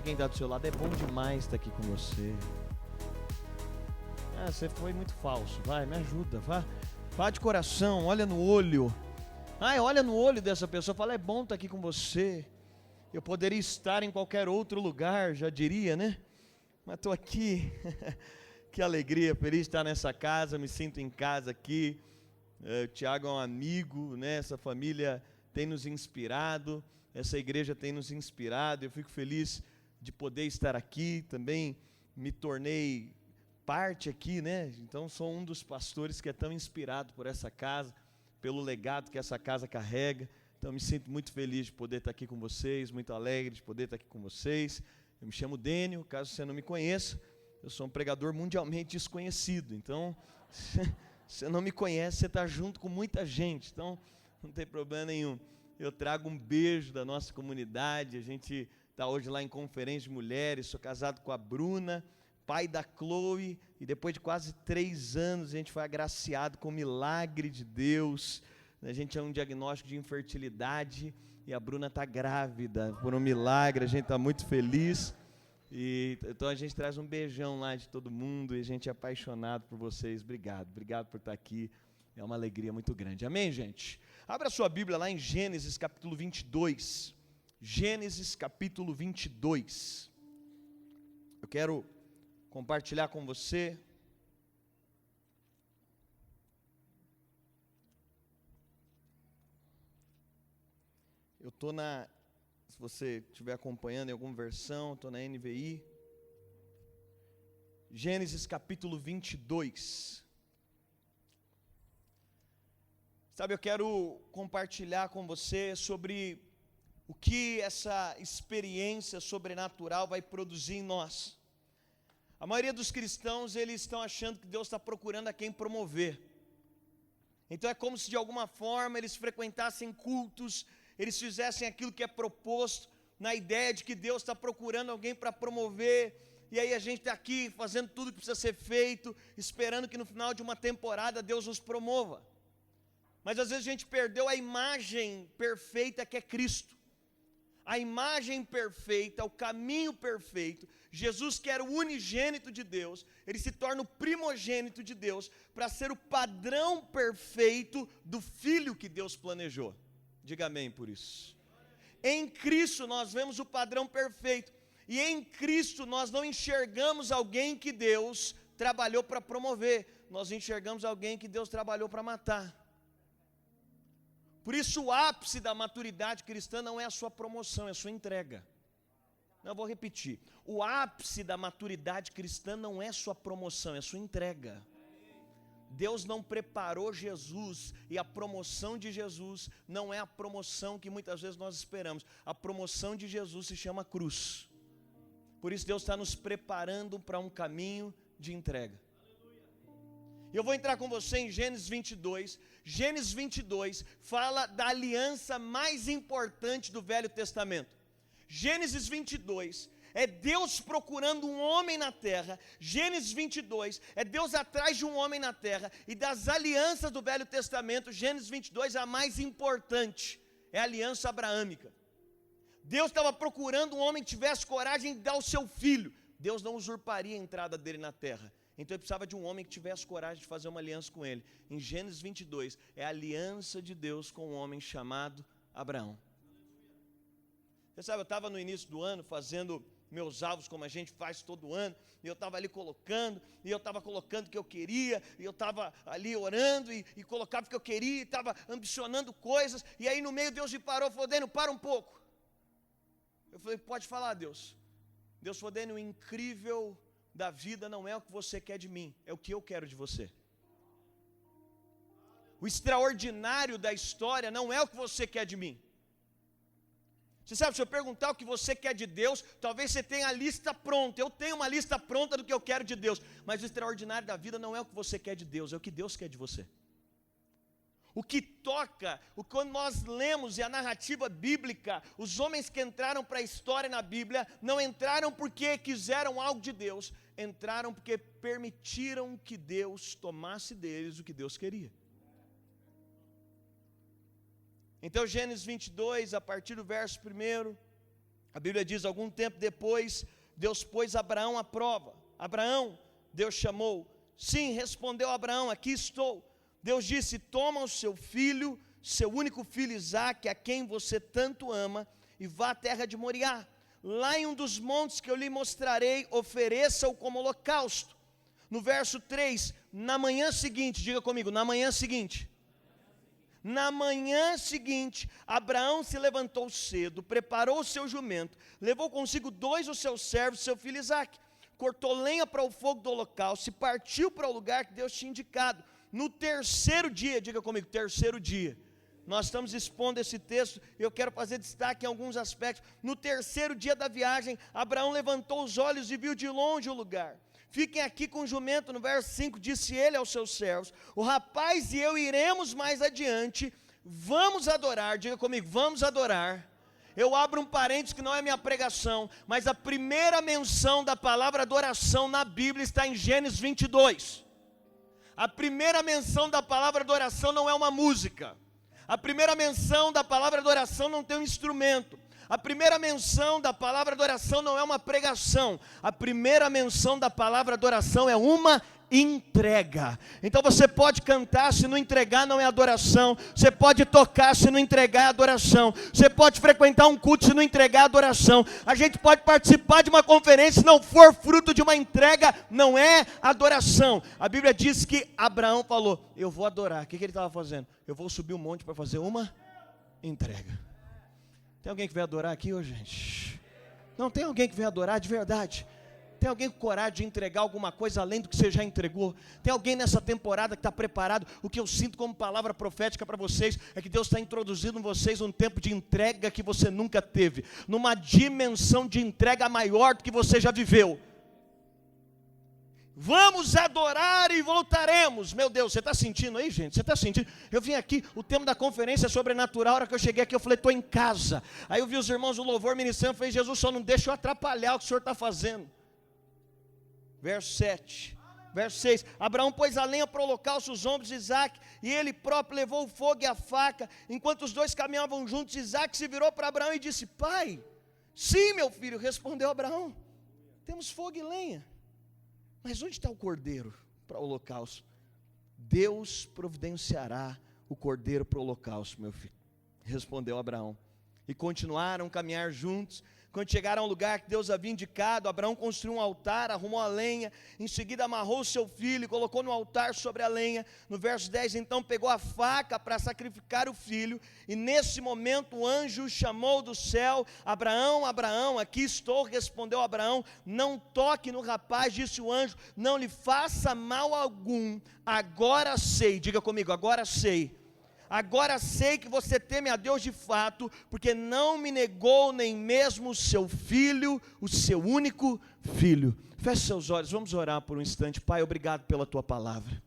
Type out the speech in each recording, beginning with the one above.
quem está do seu lado, é bom demais estar aqui com você. Você foi muito falso, vai, me ajuda, vá de coração, olha no olho. Olha no olho dessa pessoa, fala, é bom estar aqui com você. Eu poderia estar em qualquer outro lugar, já diria, né? Mas estou aqui, que alegria, feliz de estar nessa casa, me sinto em casa aqui. O Tiago é um amigo, né? Essa família tem nos inspirado, essa igreja tem nos inspirado, eu fico feliz de poder estar aqui, também me tornei parte aqui, né? Então sou um dos pastores que é tão inspirado por essa casa, pelo legado que essa casa carrega. Então me sinto muito feliz de poder estar aqui com vocês, muito alegre de poder estar aqui com vocês. Eu me chamo Dênio, caso você não me conheça, eu sou um pregador mundialmente desconhecido, então se você não me conhece, você está junto com muita gente, então não tem problema nenhum. Eu trago um beijo da nossa comunidade, a gente está hoje lá em conferência de mulheres, sou casado com a Bruna, pai da Chloe, e depois de quase 3 anos a gente foi agraciado com o milagre de Deus. A gente tinha um diagnóstico de infertilidade e a Bruna está grávida por um milagre, a gente está muito feliz. Então a gente traz um beijão lá de todo mundo e a gente é apaixonado por vocês. Obrigado por estar aqui, é uma alegria muito grande, amém, gente? Abra a sua Bíblia lá em Gênesis capítulo 22, Gênesis capítulo 22, eu quero compartilhar com você eu estou se você estiver acompanhando em alguma versão, estou na NVI, Gênesis capítulo 22, sabe, eu quero compartilhar com você sobre o que essa experiência sobrenatural vai produzir em nós. A maioria dos cristãos, eles estão achando que Deus está procurando a quem promover. Então é como se de alguma forma eles frequentassem cultos, eles fizessem aquilo que é proposto, na ideia de que Deus está procurando alguém para promover, e aí a gente está aqui fazendo tudo que precisa ser feito, esperando que no final de uma temporada Deus nos promova. Mas às vezes a gente perdeu a imagem perfeita que é Cristo. A imagem perfeita, o caminho perfeito. Jesus, que era o unigênito de Deus, ele se torna o primogênito de Deus para ser o padrão perfeito do Filho que Deus planejou. Diga amém por isso. Em Cristo nós vemos o padrão perfeito, e em Cristo nós não enxergamos alguém que Deus trabalhou para promover, nós enxergamos alguém que Deus trabalhou para matar. Por isso o ápice da maturidade cristã não é a sua promoção, é a sua entrega. Não, eu vou repetir. O ápice da maturidade cristã não é sua promoção, é sua entrega. Deus não preparou Jesus, e a promoção de Jesus não é a promoção que muitas vezes nós esperamos. A promoção de Jesus se chama cruz. Por isso Deus está nos preparando para um caminho de entrega. Eu vou entrar com você em Gênesis 22. Gênesis 22 fala da aliança mais importante do Velho Testamento. Gênesis 22 é Deus procurando um homem na terra. Gênesis 22 é Deus atrás de um homem na terra. E das alianças do Velho Testamento, Gênesis 22 é a mais importante, é a aliança abraâmica. Deus estava procurando um homem que tivesse coragem de dar o seu filho. Deus não usurparia a entrada dele na terra. Então ele precisava de um homem que tivesse coragem de fazer uma aliança com ele. Em Gênesis 22, é a aliança de Deus com um homem chamado Abraão. Você sabe, eu estava no início do ano fazendo meus alvos, como a gente faz todo ano, e eu estava ali colocando, e eu estava colocando o que eu queria, e eu estava ali orando, e colocava o que eu queria, e estava ambicionando coisas, e aí no meio Deus me parou, falou, Dênio, para um pouco. Eu falei, pode falar, Deus. Deus falou, Dênio, o incrível da vida não é o que você quer de mim, é o que eu quero de você. O extraordinário da história não é o que você quer de mim. Você sabe, se eu perguntar o que você quer de Deus, talvez você tenha a lista pronta. Eu tenho uma lista pronta do que eu quero de Deus, mas o extraordinário da vida não é o que você quer de Deus, é o que Deus quer de você. O que toca, quando nós lemos a narrativa bíblica, os homens que entraram para a história na Bíblia, não entraram porque quiseram algo de Deus, entraram porque permitiram que Deus tomasse deles o que Deus queria. Então Gênesis 22, a partir do verso 1, A Bíblia diz, algum tempo depois, Deus pôs Abraão à prova. Abraão, Deus chamou. Sim, respondeu Abraão, aqui estou. Deus disse, toma o seu filho, seu único filho Isaque, a quem você tanto ama, e vá à terra de Moriá. Lá em um dos montes que eu lhe mostrarei, ofereça-o como holocausto. No verso 3, na manhã seguinte, diga comigo, na manhã seguinte. Na manhã seguinte, Abraão se levantou cedo, preparou o seu jumento, levou consigo 2 dos seus servos, seu filho Isaque, cortou lenha para o fogo do holocausto e partiu para o lugar que Deus tinha indicado. No terceiro dia, diga comigo, terceiro dia. Nós estamos expondo esse texto e eu quero fazer destaque em alguns aspectos. No terceiro dia da viagem, Abraão levantou os olhos e viu de longe o lugar. Fiquem aqui com o jumento, no verso 5, disse ele aos seus servos, o rapaz e eu iremos mais adiante, vamos adorar, diga comigo, vamos adorar. Eu abro um parênteses que não é minha pregação, mas a primeira menção da palavra adoração na Bíblia está em Gênesis 22. A primeira menção da palavra adoração não é uma música. A primeira menção da palavra adoração não tem um instrumento. A primeira menção da palavra adoração não é uma pregação. A primeira menção da palavra adoração é uma entrega. Então você pode cantar, se não entregar não é adoração. Você pode tocar, se não entregar é adoração. Você pode frequentar um culto, se não entregar é adoração. A gente pode participar de uma conferência, se não for fruto de uma entrega, não é adoração. A Bíblia diz que Abraão falou, eu vou adorar. O que ele estava fazendo? Eu vou subir um monte para fazer uma entrega. Tem alguém que vem adorar aqui hoje, gente? Não, tem alguém que vem adorar de verdade? Tem alguém com coragem de entregar alguma coisa além do que você já entregou? Tem alguém nessa temporada que está preparado? O que eu sinto como palavra profética para vocês é que Deus está introduzindo em vocês um tempo de entrega que você nunca teve, numa dimensão de entrega maior do que você já viveu. Vamos adorar e voltaremos. Meu Deus, você está sentindo aí, gente? Você está sentindo? Eu vim aqui, o tema da conferência é sobrenatural. A hora que eu cheguei aqui, eu falei, estou em casa. Aí eu vi os irmãos do louvor ministrando, eu falei, Jesus, só não deixa eu atrapalhar o que o Senhor está fazendo. Verso 7, verso 6, Abraão pôs a lenha para o holocausto os ombros de Isaque, e ele próprio levou o fogo e a faca. Enquanto os dois caminhavam juntos, Isaque se virou para Abraão e disse, pai, sim meu filho, respondeu Abraão, temos fogo e lenha, mas onde está o cordeiro para o holocausto? Deus providenciará o cordeiro para o holocausto, meu filho, respondeu Abraão. E continuaram a caminhar juntos. Quando chegaram ao lugar que Deus havia indicado, Abraão construiu um altar, arrumou a lenha, em seguida amarrou o seu filho e colocou no altar sobre a lenha. No verso 10, então pegou a faca para sacrificar o filho, e nesse momento o anjo chamou do céu, Abraão, Abraão, aqui estou, respondeu Abraão, não toque no rapaz, disse o anjo, não lhe faça mal algum, agora sei, diga comigo, agora sei. Agora sei que você teme a Deus de fato, porque não me negou nem mesmo o seu filho, o seu único filho. Feche seus olhos, vamos orar por um instante. Pai, obrigado pela tua palavra.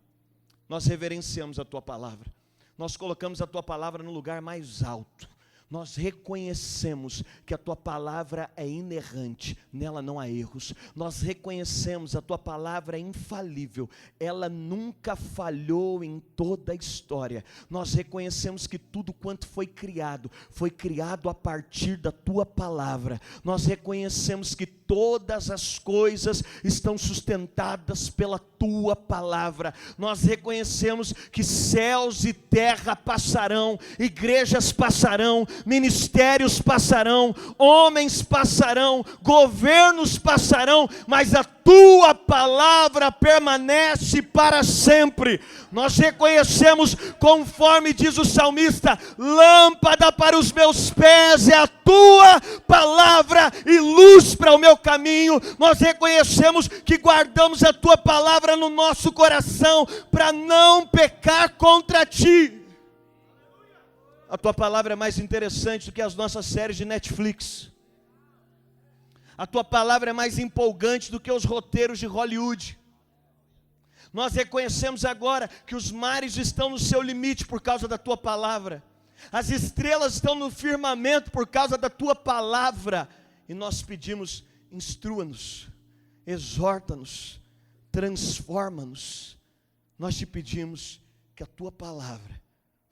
Nós reverenciamos a tua palavra. Nós colocamos a tua palavra no lugar mais alto. Nós reconhecemos que a tua palavra é inerrante, nela não há erros. Nós reconhecemos a tua palavra é infalível, ela nunca falhou em toda a história. Nós reconhecemos que tudo quanto foi criado a partir da tua palavra. Nós reconhecemos que todas as coisas estão sustentadas pela tua palavra. Nós reconhecemos que céus e terra passarão, igrejas passarão, ministérios passarão, homens passarão, governos passarão, mas a tua palavra permanece para sempre. Nós reconhecemos, conforme diz o salmista, lâmpada para os meus pés é a tua palavra e luz para o meu caminho. Nós reconhecemos que guardamos a tua palavra no nosso coração para não pecar contra ti. A tua palavra é mais interessante do que as nossas séries de Netflix. A tua palavra é mais empolgante do que os roteiros de Hollywood. Nós reconhecemos agora que os mares estão no seu limite por causa da tua palavra. As estrelas estão no firmamento por causa da tua palavra. E nós pedimos, instrua-nos, exorta-nos, transforma-nos. Nós te pedimos que a tua palavra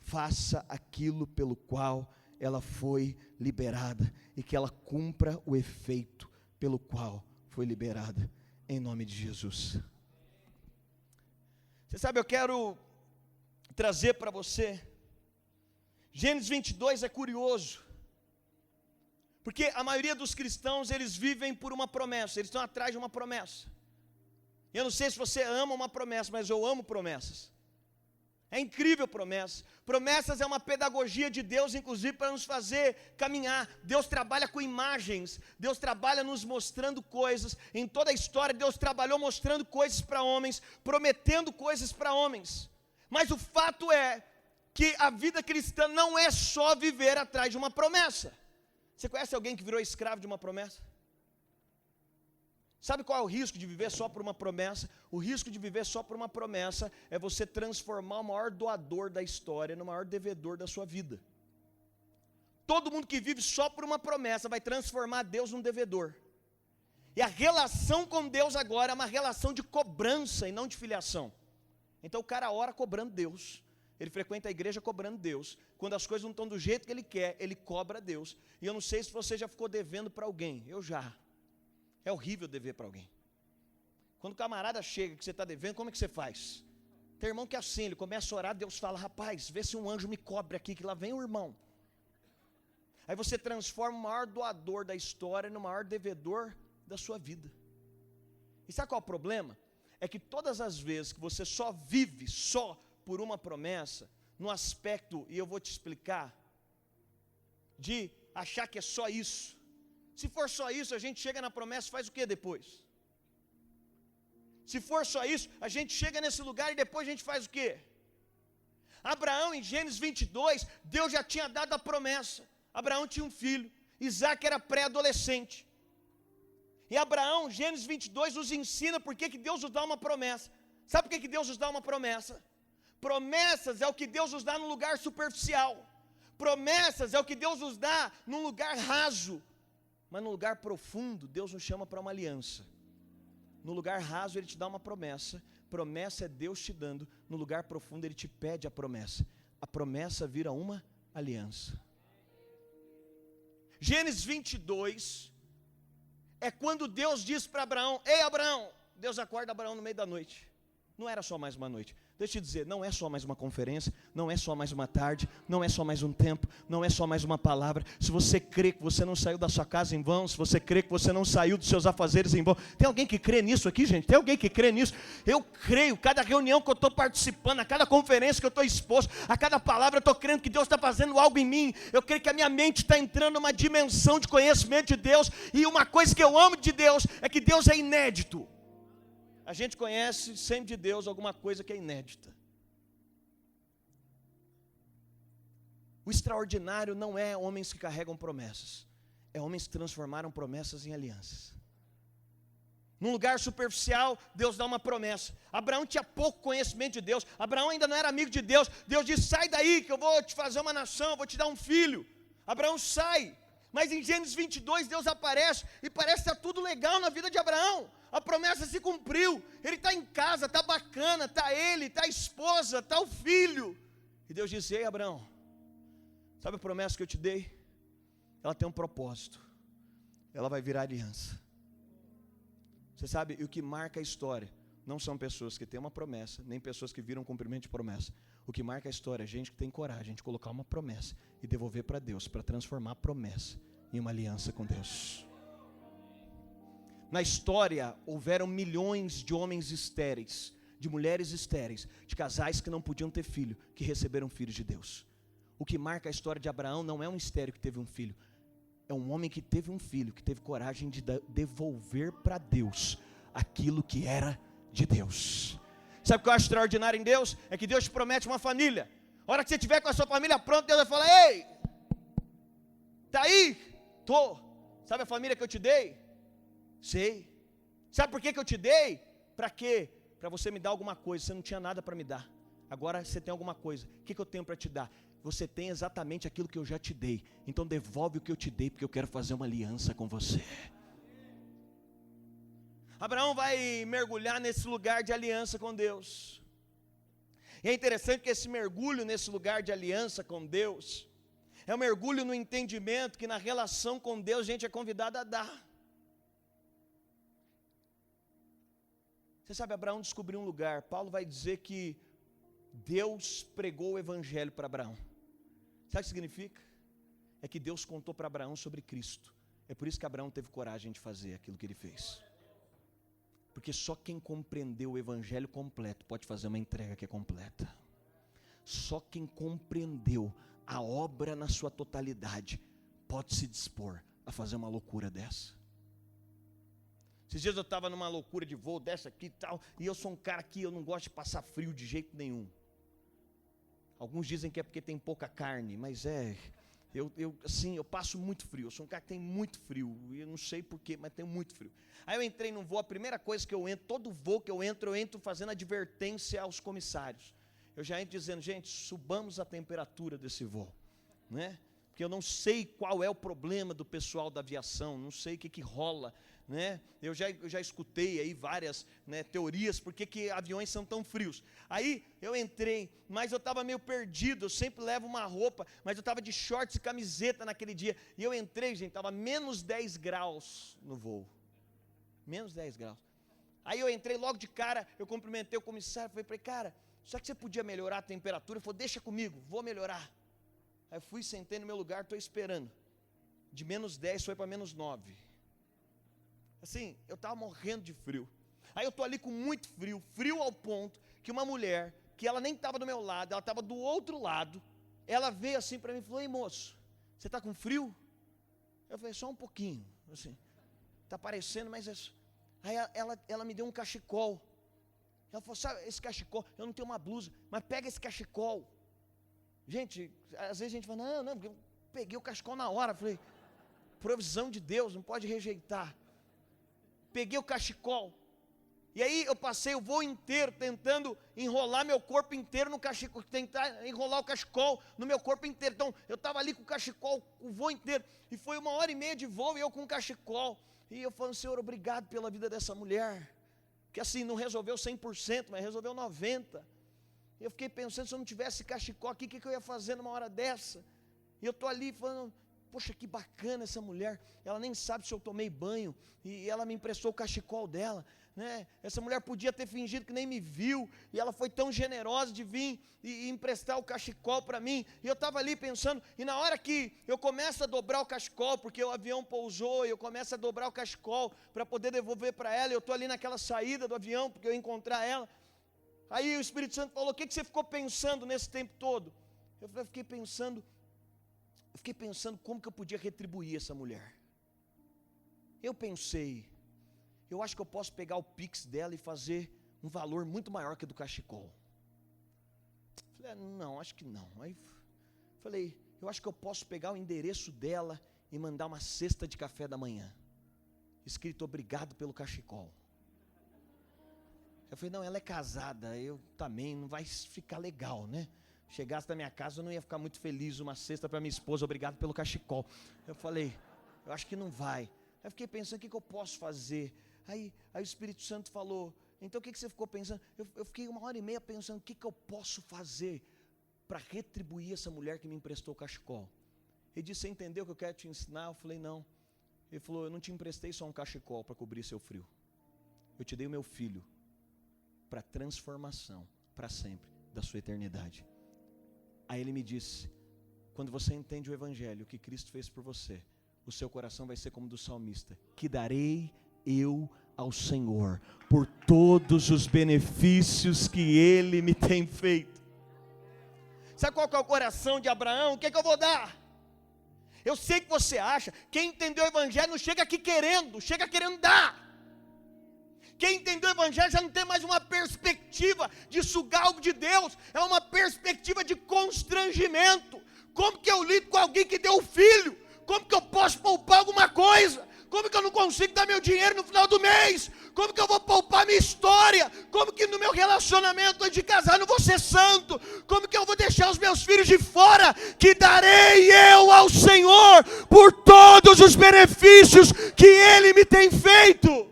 faça aquilo pelo qual ela foi liberada e que ela cumpra o efeito pelo qual foi liberada, em nome de Jesus. Você sabe, eu quero trazer para você, Gênesis 22 é curioso, porque a maioria dos cristãos, eles vivem por uma promessa, eles estão atrás de uma promessa. Eu não sei se você ama uma promessa, mas eu amo promessas. É incrível promessas. Promessas é uma pedagogia de Deus, inclusive para nos fazer caminhar. Deus trabalha com imagens, Deus trabalha nos mostrando coisas. Em toda a história, Deus trabalhou mostrando coisas para homens, prometendo coisas para homens. Mas o fato é que a vida cristã não é só viver atrás de uma promessa. Você conhece alguém que virou escravo de uma promessa? Sabe qual é o risco de viver só por uma promessa? O risco de viver só por uma promessa é você transformar o maior doador da história no maior devedor da sua vida. Todo mundo que vive só por uma promessa vai transformar Deus num devedor. E a relação com Deus agora é uma relação de cobrança e não de filiação. Então o cara ora cobrando Deus, ele frequenta a igreja cobrando Deus. Quando as coisas não estão do jeito que ele quer, ele cobra Deus. E eu não sei se você já ficou devendo para alguém, eu já. É horrível dever para alguém. Quando o camarada chega que você está devendo, como é que você faz? Tem irmão que é assim, ele começa a orar, Deus fala, rapaz, vê se um anjo me cobre aqui, que lá vem o irmão. Aí você transforma o maior doador da história no maior devedor da sua vida. E sabe qual é o problema? É que todas as vezes que você só vive só por uma promessa, no aspecto, e eu vou te explicar, de achar que é só isso. Se for só isso, a gente chega na promessa e faz o que depois? Se for só isso, a gente chega nesse lugar e depois a gente faz o quê? Abraão, em Gênesis 22, Deus já tinha dado a promessa. Abraão tinha um filho, Isaac era pré-adolescente. E Abraão, Gênesis 22, nos ensina por que Deus nos dá uma promessa. Sabe por que Deus nos dá uma promessa? Promessas é o que Deus nos dá num lugar superficial. Promessas é o que Deus nos dá num lugar raso. Mas no lugar profundo, Deus nos chama para uma aliança. No lugar raso, Ele te dá uma promessa. Promessa é Deus te dando. No lugar profundo, Ele te pede a promessa. A promessa vira uma aliança. Gênesis 22 é quando Deus diz para Abraão, ei Abraão, Deus acorda Abraão no meio da noite. Não era só mais uma noite. Deixa eu te dizer, não é só mais uma conferência, não é só mais uma tarde, não é só mais um tempo, não é só mais uma palavra. Se você crê que você não saiu da sua casa em vão, se você crê que você não saiu dos seus afazeres em vão, tem alguém que crê nisso aqui, gente? Tem alguém que crê nisso? Eu creio, cada reunião que eu estou participando, a cada conferência que eu estou exposto, a cada palavra eu estou crendo que Deus está fazendo algo em mim. Eu creio que a minha mente está entrando numa dimensão de conhecimento de Deus, e uma coisa que eu amo de Deus é que Deus é inédito. A gente conhece sempre de Deus alguma coisa que é inédita. O extraordinário não é homens que carregam promessas, é homens que transformaram promessas em alianças. Num lugar superficial, Deus dá uma promessa. Abraão tinha pouco conhecimento de Deus, Abraão ainda não era amigo de Deus. Deus disse, sai daí que eu vou te fazer uma nação, vou te dar um filho. Abraão sai, mas em Gênesis 22 Deus aparece, e parece que está tudo legal na vida de Abraão. A promessa se cumpriu, ele está em casa, está bacana, está ele, está a esposa, está o filho. E Deus disse, ei Abraão, sabe a promessa que eu te dei? Ela tem um propósito, ela vai virar aliança. Você sabe, e o que marca a história não são pessoas que têm uma promessa, nem pessoas que viram cumprimento de promessa. O que marca a história é gente que tem coragem de colocar uma promessa e devolver para Deus, para transformar a promessa em uma aliança com Deus. Na história, houveram milhões de homens estéreis, de mulheres estéreis, de casais que não podiam ter filho, que receberam filhos de Deus. O que marca a história de Abraão não é um estéril que teve um filho, é um homem que teve um filho, que teve coragem de devolver para Deus aquilo que era de Deus. Sabe o que eu acho extraordinário em Deus? É que Deus te promete uma família. A hora que você estiver com a sua família pronta, Deus vai falar, ei, tá aí? Tô. Sabe a família que eu te dei? Sei. Sabe por que eu te dei? Para quê? Para você me dar alguma coisa. Você não tinha nada para me dar. Agora você tem alguma coisa. O que eu tenho para te dar? Você tem exatamente aquilo que eu já te dei. Então devolve o que eu te dei, porque eu quero fazer uma aliança com você. Abraão vai mergulhar nesse lugar de aliança com Deus. E é interessante que esse mergulho nesse lugar de aliança com Deus É um mergulho no entendimento que na relação com Deus a gente é convidado a dar. Você sabe, Abraão descobriu um lugar. Paulo vai dizer que Deus pregou o evangelho para Abraão. Sabe o que significa? É que Deus contou para Abraão sobre Cristo. É por isso que Abraão teve coragem de fazer aquilo que ele fez. Porque só quem compreendeu o evangelho completo pode fazer uma entrega que é completa. Só quem compreendeu a obra na sua totalidade pode se dispor a fazer uma loucura dessa. Esses dias eu estava numa loucura de voo dessa aqui e tal, e eu sou um cara que eu não gosto de passar frio de jeito nenhum. Alguns dizem que é porque tem pouca carne, mas eu passo muito frio. Eu sou um cara que tem muito frio, e eu não sei porquê, mas tenho muito frio. Aí eu entrei num voo, a primeira coisa que eu entro, todo voo que eu entro fazendo advertência aos comissários. Eu já entro dizendo, gente, subamos a temperatura desse voo, né? Porque eu não sei qual é o problema do pessoal da aviação, não sei o que rola, né? Eu já escutei aí várias, né, teorias, por que aviões são tão frios. Aí eu entrei, mas eu estava meio perdido, eu sempre levo uma roupa, mas eu estava de shorts e camiseta naquele dia, e eu entrei, gente, estava menos 10 graus no voo, menos 10 graus. Aí eu entrei logo de cara, eu cumprimentei o comissário, falei, cara, será que você podia melhorar a temperatura? Ele falou, deixa comigo, vou melhorar. Aí eu fui, sentei no meu lugar, estou esperando. De menos 10 foi para menos 9. Assim, eu estava morrendo de frio. Aí eu estou ali com muito frio, frio ao ponto que uma mulher, que ela nem estava do meu lado, ela estava do outro lado, ela veio assim para mim e falou, ei moço, você está com frio? Eu falei, só um pouquinho, assim, está parecendo, mas é... Aí ela me deu um cachecol. Ela falou, sabe, esse cachecol, eu não tenho uma blusa, mas pega esse cachecol. Gente, às vezes a gente fala, não, eu peguei o cachecol na hora, falei, provisão de Deus, não pode rejeitar. Peguei o cachecol, e aí eu passei o voo inteiro tentando enrolar meu corpo inteiro no cachecol, tentar enrolar o cachecol no meu corpo inteiro. Então eu estava ali com o cachecol o voo inteiro, e foi 1h30 de voo e eu com o cachecol, e eu falando, Senhor, obrigado pela vida dessa mulher, que assim não resolveu 100%, mas resolveu 90%. Eu fiquei pensando, se eu não tivesse cachecol aqui, o que eu ia fazer numa hora dessa? E eu estou ali falando, poxa, que bacana essa mulher, ela nem sabe se eu tomei banho, e ela me emprestou o cachecol dela, né? Essa mulher podia ter fingido que nem me viu, e ela foi tão generosa de vir e emprestar o cachecol para mim, e eu estava ali pensando, e na hora que eu começo a dobrar o cachecol, porque o avião pousou, e eu começo a dobrar o cachecol, para poder devolver para ela, eu estou ali naquela saída do avião, porque eu ia encontrar ela, aí o Espírito Santo falou, o que você ficou pensando nesse tempo todo? Eu fiquei pensando como que eu podia retribuir essa mulher. Eu pensei, eu acho que eu posso pegar o Pix dela e fazer um valor muito maior que o do cachecol. Falei, não, acho que não. Aí falei, eu acho que eu posso pegar o endereço dela e mandar uma cesta de café da manhã, escrito obrigado pelo cachecol. Eu falei, não, ela é casada, eu também, não vai ficar legal, né? Chegasse na minha casa, eu não ia ficar muito feliz, uma cesta para minha esposa, obrigado pelo cachecol. Eu falei, eu acho que não vai. Aí eu fiquei pensando, o que eu posso fazer? Aí o Espírito Santo falou, então o que você ficou pensando? Eu fiquei 1h30 pensando, o que eu posso fazer para retribuir essa mulher que me emprestou o cachecol? Ele disse, você entendeu o que eu quero te ensinar? Eu falei, não. Ele falou, eu não te emprestei só um cachecol para cobrir seu frio. Eu te dei o meu filho para transformação, para sempre, da sua eternidade. Aí ele me disse, quando você entende o evangelho, o que Cristo fez por você, o seu coração vai ser como do salmista, que darei eu ao Senhor, por todos os benefícios que Ele me tem feito. Sabe qual que é o coração de Abraão? O que eu vou dar? Eu sei que você acha, quem entendeu o evangelho não chega aqui querendo, chega querendo dar. Quem entendeu o evangelho já não tem mais uma perspectiva de sugar algo de Deus, é uma perspectiva de constrangimento. Como que eu lido com alguém que deu filho? Como que eu posso poupar alguma coisa? Como que eu não consigo dar meu dinheiro no final do mês? Como que eu vou poupar minha história? Como que no meu relacionamento antes de casar não vou ser santo? Como que eu vou deixar os meus filhos de fora? Que darei eu ao Senhor por todos os benefícios que Ele me tem feito.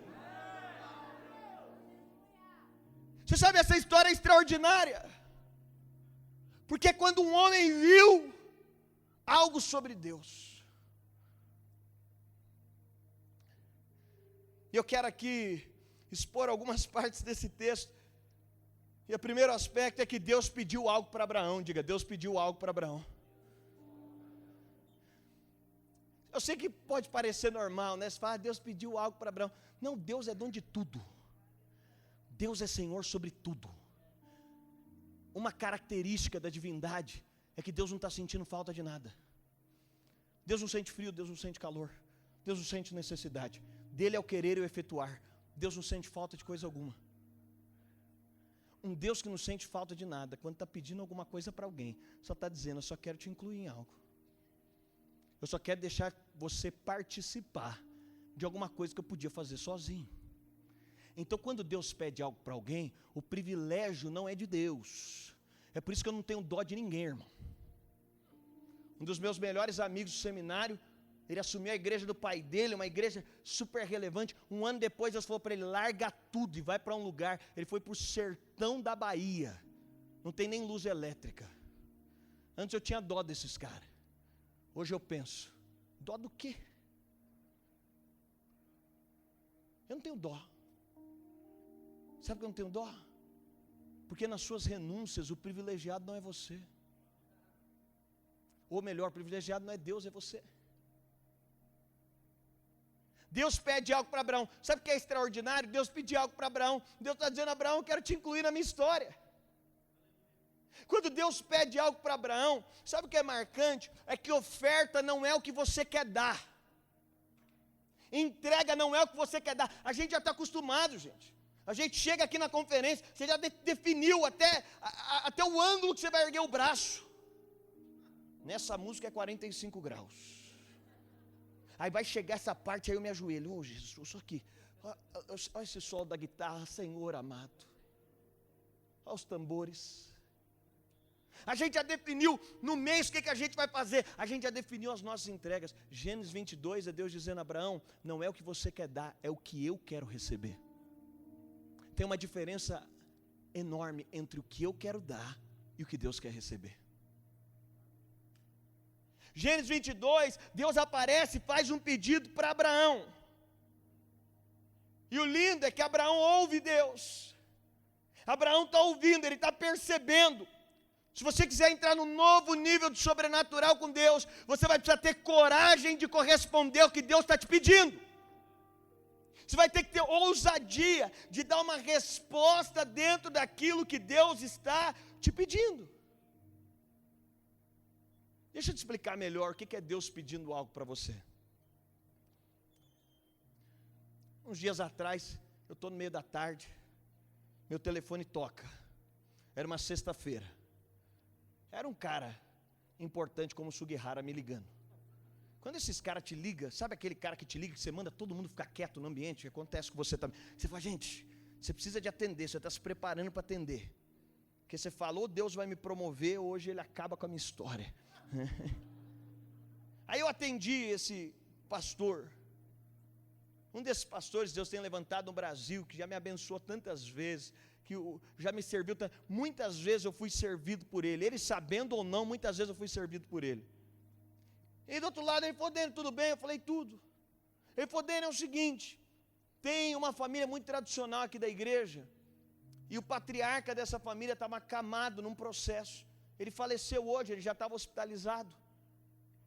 Você sabe, essa história é extraordinária, porque quando um homem viu algo sobre Deus. E eu quero aqui expor algumas partes desse texto. E o primeiro aspecto é que Deus pediu algo para Abraão. Diga, Deus pediu algo para Abraão. Eu sei que pode parecer normal, né? Você fala, Deus pediu algo para Abraão. Não, Deus é dono de tudo. Deus é Senhor sobre tudo. Uma característica da divindade é que Deus não está sentindo falta de nada. Deus não sente frio, Deus não sente calor. Deus não sente necessidade. Dele é o querer e o efetuar. Deus não sente falta de coisa alguma. Um Deus que não sente falta de nada, quando está pedindo alguma coisa para alguém, só está dizendo, eu só quero te incluir em algo. Eu só quero deixar você participar de alguma coisa que eu podia fazer sozinho. Então, quando Deus pede algo para alguém, o privilégio não é de Deus. É por isso que eu não tenho dó de ninguém, irmão. Um dos meus melhores amigos do seminário, ele assumiu a igreja do pai dele, uma igreja super relevante. Um ano depois, Deus falou para ele, larga tudo e vai para um lugar. Ele foi para o sertão da Bahia. Não tem nem luz elétrica. Antes eu tinha dó desses caras. Hoje eu penso, dó do quê? Eu não tenho dó. Sabe por que eu não tenho dó? Porque nas suas renúncias, o privilegiado não é você. Ou melhor, o privilegiado não é Deus, é você. Deus pede algo para Abraão. Sabe o que é extraordinário? Deus pediu algo para Abraão. Deus está dizendo, Abraão, eu quero te incluir na minha história. Quando Deus pede algo para Abraão, sabe o que é marcante? É que oferta não é o que você quer dar. Entrega não é o que você quer dar. A gente já está acostumado, gente. A gente chega aqui na conferência, você já definiu até o ângulo que você vai erguer o braço. Nessa música é 45 graus. Aí vai chegar essa parte, aí eu me ajoelho. Oh, Jesus, só aqui. Olha esse solo da guitarra, Senhor amado. Olha os tambores. A gente já definiu no mês o que a gente vai fazer. A gente já definiu as nossas entregas. Gênesis 22 é Deus dizendo, Abraão, não é o que você quer dar, é o que eu quero receber. Tem uma diferença enorme entre o que eu quero dar e o que Deus quer receber. Gênesis 22, Deus aparece e faz um pedido para Abraão. E o lindo é que Abraão ouve Deus. Abraão está ouvindo, ele está percebendo. Se você quiser entrar num novo nível de sobrenatural com Deus, você vai precisar ter coragem de corresponder ao que Deus está te pedindo. Você vai ter que ter ousadia de dar uma resposta dentro daquilo que Deus está te pedindo. Deixa eu te explicar melhor o que é Deus pedindo algo para você. Uns dias atrás, eu estou no meio da tarde, meu telefone toca. Era uma sexta-feira. Era um cara importante como o Sugihara me ligando. Quando esses caras te ligam, sabe aquele cara que te liga, que você manda todo mundo ficar quieto no ambiente, que acontece com você também. Você fala, gente, você precisa de atender, você está se preparando para atender. Porque você falou, Deus vai me promover, hoje ele acaba com a minha história. Aí eu atendi esse pastor. Um desses pastores Deus tem levantado no Brasil, que já me abençoou tantas vezes, que já me serviu, muitas vezes eu fui servido por ele, ele sabendo ou não, muitas vezes eu fui servido por ele. E do outro lado ele falou, Dênio, tudo bem? Eu falei, tudo. Ele falou, Dênio, é o seguinte, tem uma família muito tradicional aqui da igreja, e o patriarca dessa família estava acamado num processo, ele faleceu hoje, ele já estava hospitalizado,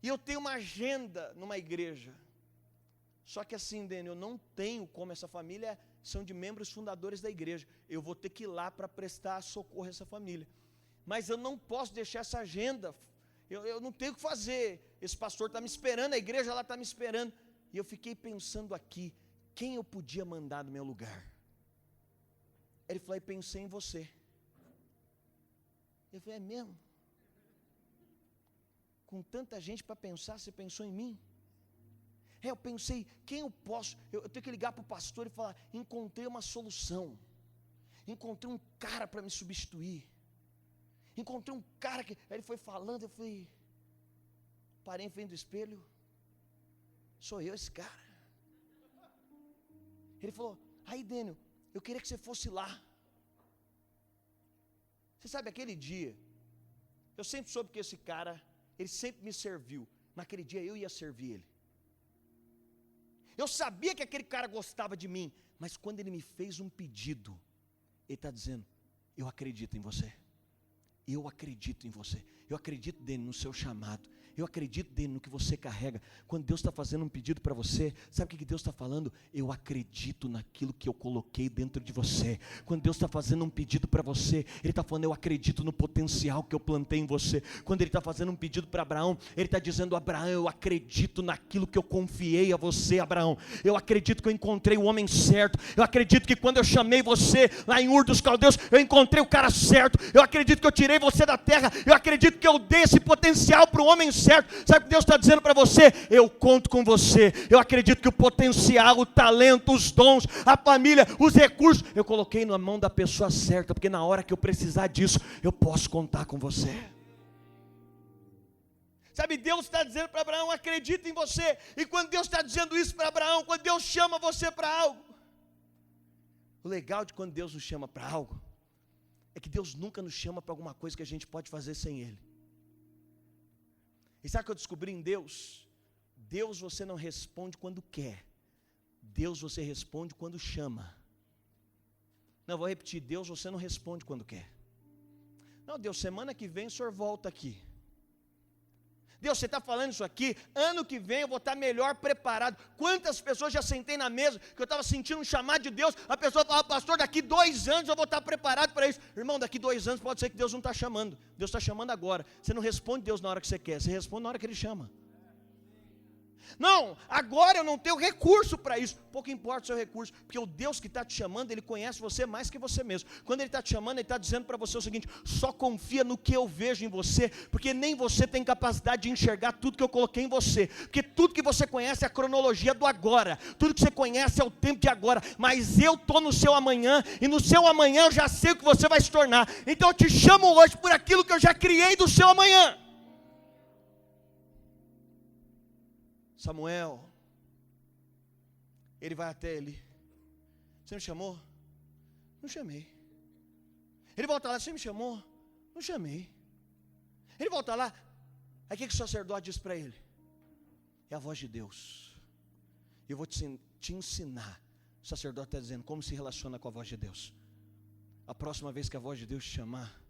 e eu tenho uma agenda numa igreja, só que assim, Dênio, eu não tenho como essa família são de membros fundadores da igreja, eu vou ter que ir lá para prestar socorro a essa família, mas eu não posso deixar essa agenda, eu não tenho o que fazer, esse pastor está me esperando, a igreja lá está me esperando, e eu fiquei pensando aqui, quem eu podia mandar no meu lugar? Ele falou, eu pensei em você. Eu falei, é mesmo? Com tanta gente para pensar, você pensou em mim? Eu pensei, quem eu posso? Eu tenho que ligar para o pastor e falar, encontrei uma solução, encontrei um cara para me substituir, encontrei um cara que, aí ele foi falando, eu fui, parei em frente do espelho, sou eu esse cara. Ele falou, aí Dênio, eu queria que você fosse lá. Você sabe aquele dia, eu sempre soube que esse cara, ele sempre me serviu. Naquele dia eu ia servir ele. Eu sabia que aquele cara gostava de mim, mas quando ele me fez um pedido, ele está dizendo, eu acredito em você. Eu acredito em você. Eu acredito dele no seu chamado. Eu acredito dele no que você carrega. Quando Deus está fazendo um pedido para você, sabe o que Deus está falando? Eu acredito naquilo que eu coloquei dentro de você. Quando Deus está fazendo um pedido para você, Ele está falando, eu acredito no potencial que eu plantei em você. Quando Ele está fazendo um pedido para Abraão, Ele está dizendo, Abraão, eu acredito naquilo que eu confiei a você, Abraão. Eu acredito que eu encontrei o homem certo. Eu acredito que quando eu chamei você lá em Ur dos Caldeus, eu encontrei o cara certo. Eu acredito que eu tirei você da terra. Eu acredito que eu dei esse potencial para o homem certo. Sabe o que Deus está dizendo para você? Eu conto com você. Eu acredito que o potencial, o talento, os dons, a família, os recursos, eu coloquei na mão da pessoa certa, porque na hora que eu precisar disso, eu posso contar com você. Sabe, Deus está dizendo para Abraão, acredita em você. E quando Deus está dizendo isso para Abraão, quando Deus chama você para algo, o legal de quando Deus nos chama para algo, é que Deus nunca nos chama para alguma coisa que a gente pode fazer sem Ele. E sabe o que eu descobri em Deus? Deus você não responde quando quer. Deus você responde quando chama. Não, vou repetir, Deus você não responde quando quer. Não, Deus, semana que vem o senhor volta aqui. Deus, você está falando isso aqui, ano que vem eu vou estar melhor preparado. Quantas pessoas já sentei na mesa, que eu estava sentindo um chamado de Deus, a pessoa falava, pastor, daqui 2 anos eu vou estar preparado para isso. Irmão, daqui 2 anos pode ser que Deus não está chamando, Deus está chamando agora. Você não responde Deus na hora que você quer, você responde na hora que Ele chama. Não, agora eu não tenho recurso para isso. Pouco importa o seu recurso, porque o Deus que está te chamando, Ele conhece você mais que você mesmo. Quando Ele está te chamando, Ele está dizendo para você o seguinte, só confia no que eu vejo em você, porque nem você tem capacidade de enxergar tudo que eu coloquei em você, porque tudo que você conhece é a cronologia do agora, tudo que você conhece é o tempo de agora, mas eu estou no seu amanhã, e no seu amanhã eu já sei o que você vai se tornar. Então eu te chamo hoje por aquilo que eu já criei do seu amanhã. Samuel, ele vai até ele. Você me chamou? Não chamei. Ele volta lá, você me chamou? Não chamei. Ele volta lá, aí o que o sacerdote diz para ele? É a voz de Deus. Eu vou te ensinar. O sacerdote está dizendo como se relaciona com a voz de Deus. A próxima vez que a voz de Deus te chamar,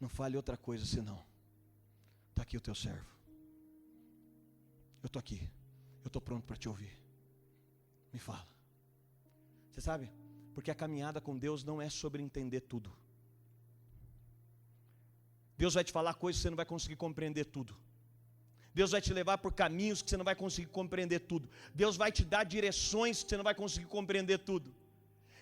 não fale outra coisa senão, está aqui o teu servo. Eu estou aqui, eu estou pronto para te ouvir. Me fala. Você sabe? Porque a caminhada com Deus não é sobre entender tudo. Deus vai te falar coisas que você não vai conseguir compreender tudo. Deus vai te levar por caminhos que você não vai conseguir compreender tudo. Deus vai te dar direções que você não vai conseguir compreender tudo.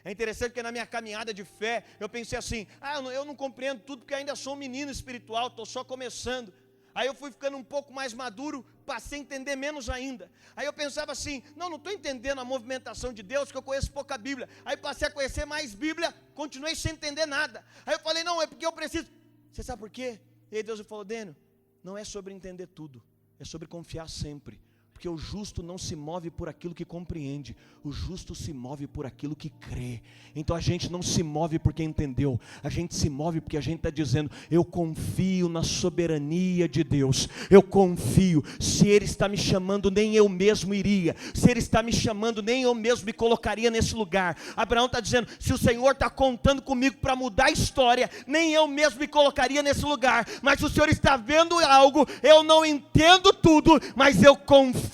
É interessante que na minha caminhada de fé, eu pensei assim, eu não compreendo tudo porque ainda sou um menino espiritual, estou só começando. Aí eu fui ficando um pouco mais maduro, passei a entender menos ainda. Aí eu pensava assim, não estou entendendo a movimentação de Deus, que eu conheço pouca Bíblia. Aí passei a conhecer mais Bíblia, continuei sem entender nada. Aí eu falei, não, é porque eu preciso. Você sabe por quê? E aí Deus me falou, Dênio, não é sobre entender tudo, é sobre confiar sempre. Porque o justo não se move por aquilo que compreende, o justo se move por aquilo que crê. Então a gente não se move porque entendeu, a gente se move porque a gente está dizendo, eu confio na soberania de Deus, eu confio, se Ele está me chamando nem eu mesmo iria, se Ele está me chamando nem eu mesmo me colocaria nesse lugar. Abraão está dizendo, se o Senhor está contando comigo para mudar a história, nem eu mesmo me colocaria nesse lugar, mas o Senhor está vendo algo, eu não entendo tudo, mas eu confio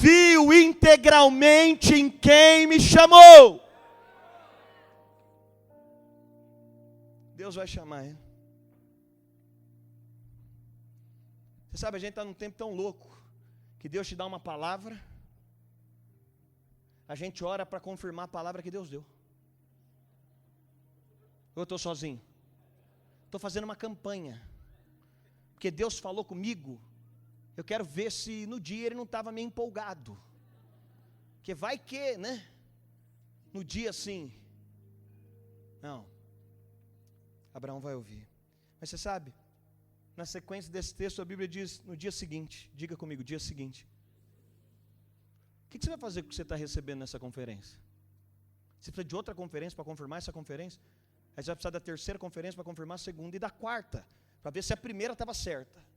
integralmente em quem me chamou. Deus vai chamar ele. Você sabe, a gente está num tempo tão louco que Deus te dá uma palavra, a gente ora para confirmar a palavra que Deus deu. Eu estou sozinho, estou fazendo uma campanha, porque Deus falou comigo. Eu quero ver se no dia ele não estava meio empolgado. Porque vai que, né? No dia assim. Não. Abraão vai ouvir. Mas você sabe, na sequência desse texto a Bíblia diz, no dia seguinte, diga comigo, dia seguinte. O que você vai fazer com o que você está recebendo nessa conferência? Você precisa de outra conferência para confirmar essa conferência? Aí você vai precisar da terceira conferência para confirmar a segunda e da quarta, para ver se a primeira estava certa.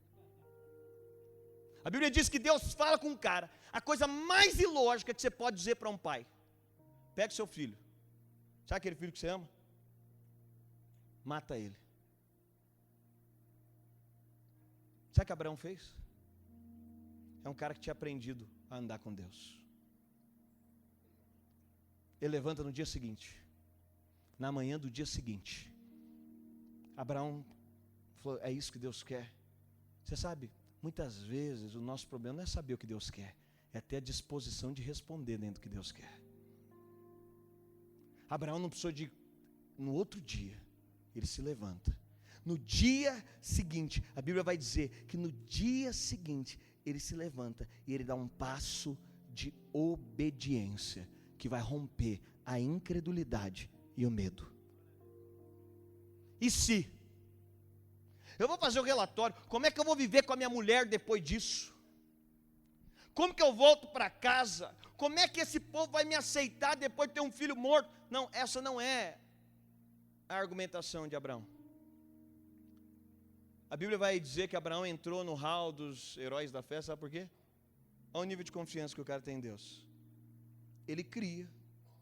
A Bíblia diz que Deus fala com um cara. A coisa mais ilógica que você pode dizer para um pai: pega seu filho. Sabe aquele filho que você ama? Mata ele. Sabe o que Abraão fez? É um cara que tinha aprendido a andar com Deus. Ele levanta no dia seguinte. Na manhã do dia seguinte, Abraão falou: é isso que Deus quer. Você sabe, muitas vezes o nosso problema não é saber o que Deus quer, é ter a disposição de responder dentro do que Deus quer. Abraão não precisou de... No outro dia, ele se levanta. No dia seguinte, a Bíblia vai dizer que no dia seguinte, ele se levanta e ele dá um passo de obediência, que vai romper a incredulidade e o medo. E se eu vou fazer o relatório, como é que eu vou viver com a minha mulher depois disso? Como que eu volto para casa? Como é que esse povo vai me aceitar depois de ter um filho morto? Não, essa não é a argumentação de Abraão. A Bíblia vai dizer que Abraão entrou no hall dos heróis da fé, sabe por quê? Olha o nível de confiança que o cara tem em Deus. Ele cria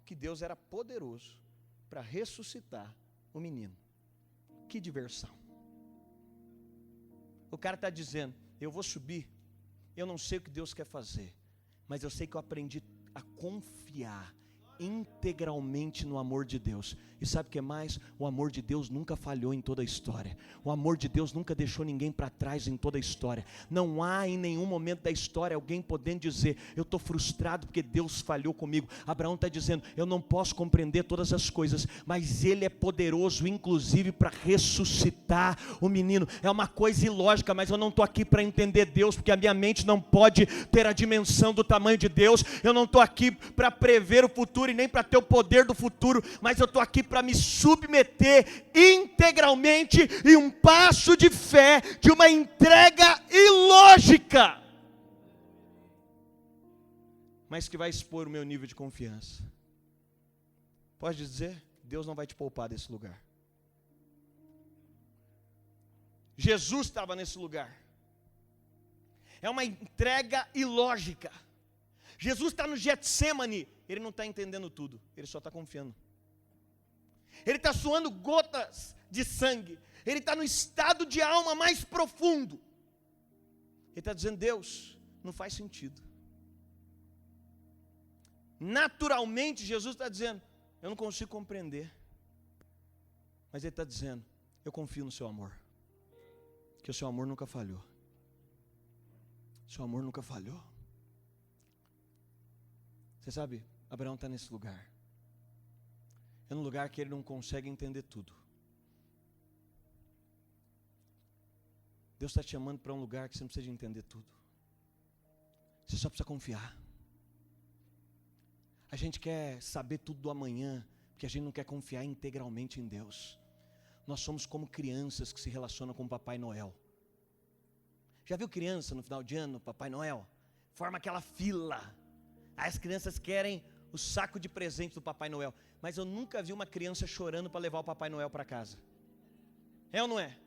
que Deus era poderoso para ressuscitar o menino. Que diversão. O cara está dizendo: eu vou subir, eu não sei o que Deus quer fazer, mas eu sei que eu aprendi a confiar integralmente no amor de Deus. E sabe o que mais? O amor de Deus nunca falhou em toda a história. O amor de Deus nunca deixou ninguém para trás em toda a história. Não há em nenhum momento da história alguém podendo dizer: eu estou frustrado porque Deus falhou comigo. Abraão está dizendo: eu não posso compreender todas as coisas, mas Ele é poderoso inclusive para ressuscitar o menino. É uma coisa ilógica, mas eu não estou aqui para entender Deus, porque a minha mente não pode ter a dimensão do tamanho de Deus. Eu não estou aqui para prever o futuro e nem para ter o poder do futuro, mas eu estou aqui para me submeter integralmente em um passo de fé, de uma entrega ilógica, mas que vai expor o meu nível de confiança. Pode dizer, Deus não vai te poupar desse lugar. Jesus estava nesse lugar. É uma entrega ilógica. Jesus está no Getsêmani, ele não está entendendo tudo, ele só está confiando. Ele está suando gotas de sangue, ele está no estado de alma mais profundo. Ele está dizendo: Deus, não faz sentido. Naturalmente, Jesus está dizendo: eu não consigo compreender. Mas ele está dizendo: eu confio no seu amor, que o seu amor nunca falhou. Seu amor nunca falhou. Você sabe, Abraão está nesse lugar. É num lugar que ele não consegue entender tudo. Deus está te chamando para um lugar que você não precisa de entender tudo. Você só precisa confiar. A gente quer saber tudo do amanhã, porque a gente não quer confiar integralmente em Deus. Nós somos como crianças que se relacionam com o Papai Noel. Já viu criança no final de ano, Papai Noel? Forma aquela fila. Aí as crianças querem o saco de presente do Papai Noel. Mas eu nunca vi uma criança chorando para levar o Papai Noel para casa. É ou não é?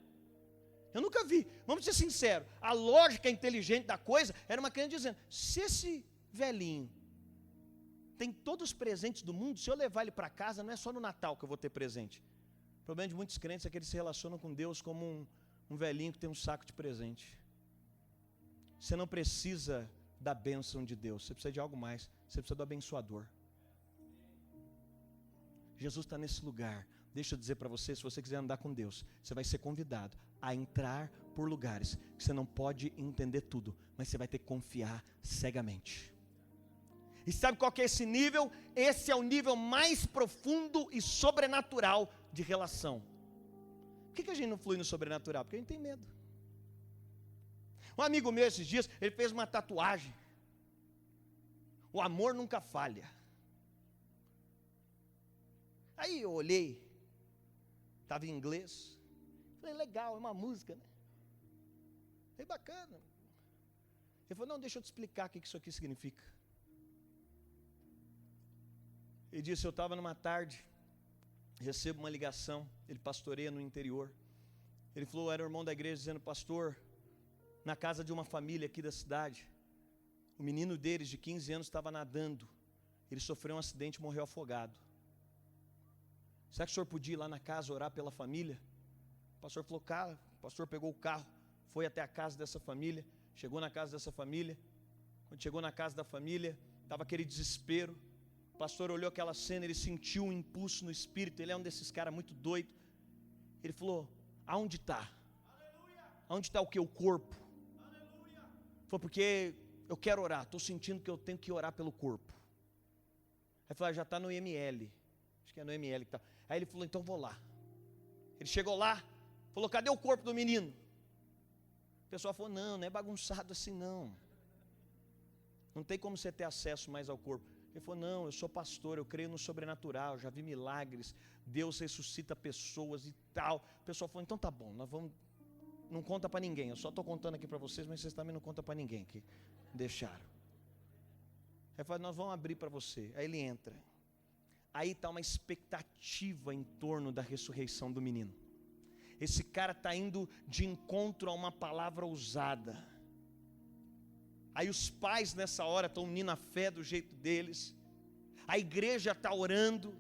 Eu nunca vi. Vamos ser sinceros. A lógica inteligente da coisa era uma criança dizendo: se esse velhinho tem todos os presentes do mundo, se eu levar ele para casa, não é só no Natal que eu vou ter presente. O problema de muitos crentes é que eles se relacionam com Deus como um velhinho que tem um saco de presente. Você não precisa da bênção de Deus, você precisa de algo mais, você precisa do abençoador. Jesus está nesse lugar. Deixa eu dizer para você, se você quiser andar com Deus, você vai ser convidado a entrar por lugares que você não pode entender tudo, mas você vai ter que confiar cegamente. E sabe qual que é esse nível? Esse é o nível mais profundo e sobrenatural de relação. Por que a gente não flui no sobrenatural? Porque a gente tem medo. Um amigo meu esses dias, ele fez uma tatuagem: o amor nunca falha. Aí eu olhei, estava em inglês, falei: legal, é uma música, né? É bacana. Ele falou: não, deixa eu te explicar o que isso aqui significa. Ele disse: eu estava numa tarde, recebo uma ligação, ele pastoreia no interior. Ele falou: era o irmão da igreja dizendo: pastor, na casa de uma família aqui da cidade. O menino deles, de 15 anos, estava nadando. Ele sofreu um acidente e morreu afogado. Será que o senhor podia ir lá na casa orar pela família? O pastor falou, cara, o pastor pegou o carro, foi até a casa dessa família, chegou na casa dessa família. Quando chegou na casa da família, estava aquele desespero. O pastor olhou aquela cena, ele sentiu um impulso no espírito. Ele é um desses caras muito doido. Ele falou, aonde está? Aonde está o que? O corpo. Falou, porque eu quero orar, estou sentindo que eu tenho que orar pelo corpo. Aí falou, já está no IML. Acho que é no IML que está. Aí ele falou, então vou lá. Ele chegou lá, falou, cadê o corpo do menino? O pessoal falou, não é bagunçado assim não. Não tem como você ter acesso mais ao corpo. Ele falou, não, eu sou pastor, eu creio no sobrenatural, já vi milagres, Deus ressuscita pessoas e tal. O pessoal falou, então tá bom, nós vamos, não conta para ninguém, eu só estou contando aqui para vocês, mas vocês também não contam para ninguém, que deixaram. Aí falou, nós vamos abrir para você. Aí ele entra. Aí está uma expectativa em torno da ressurreição do menino. Esse cara está indo de encontro a uma palavra ousada. Aí os pais nessa hora estão unindo a fé do jeito deles. A igreja está orando.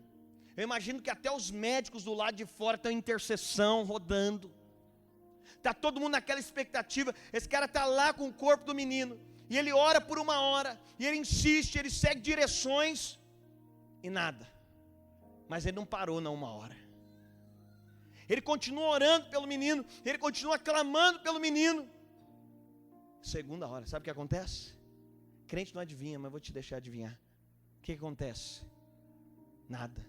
Eu imagino que até os médicos do lado de fora estão em intercessão, rodando. Está todo mundo naquela expectativa. Esse cara está lá com o corpo do menino. E ele ora por uma hora. E ele insiste, ele segue direções. E nada. Mas ele não parou não uma hora. Ele continua orando pelo menino. Ele continua clamando pelo menino. Segunda hora, sabe o que acontece? Crente não adivinha, mas vou te deixar adivinhar. O que acontece? Nada.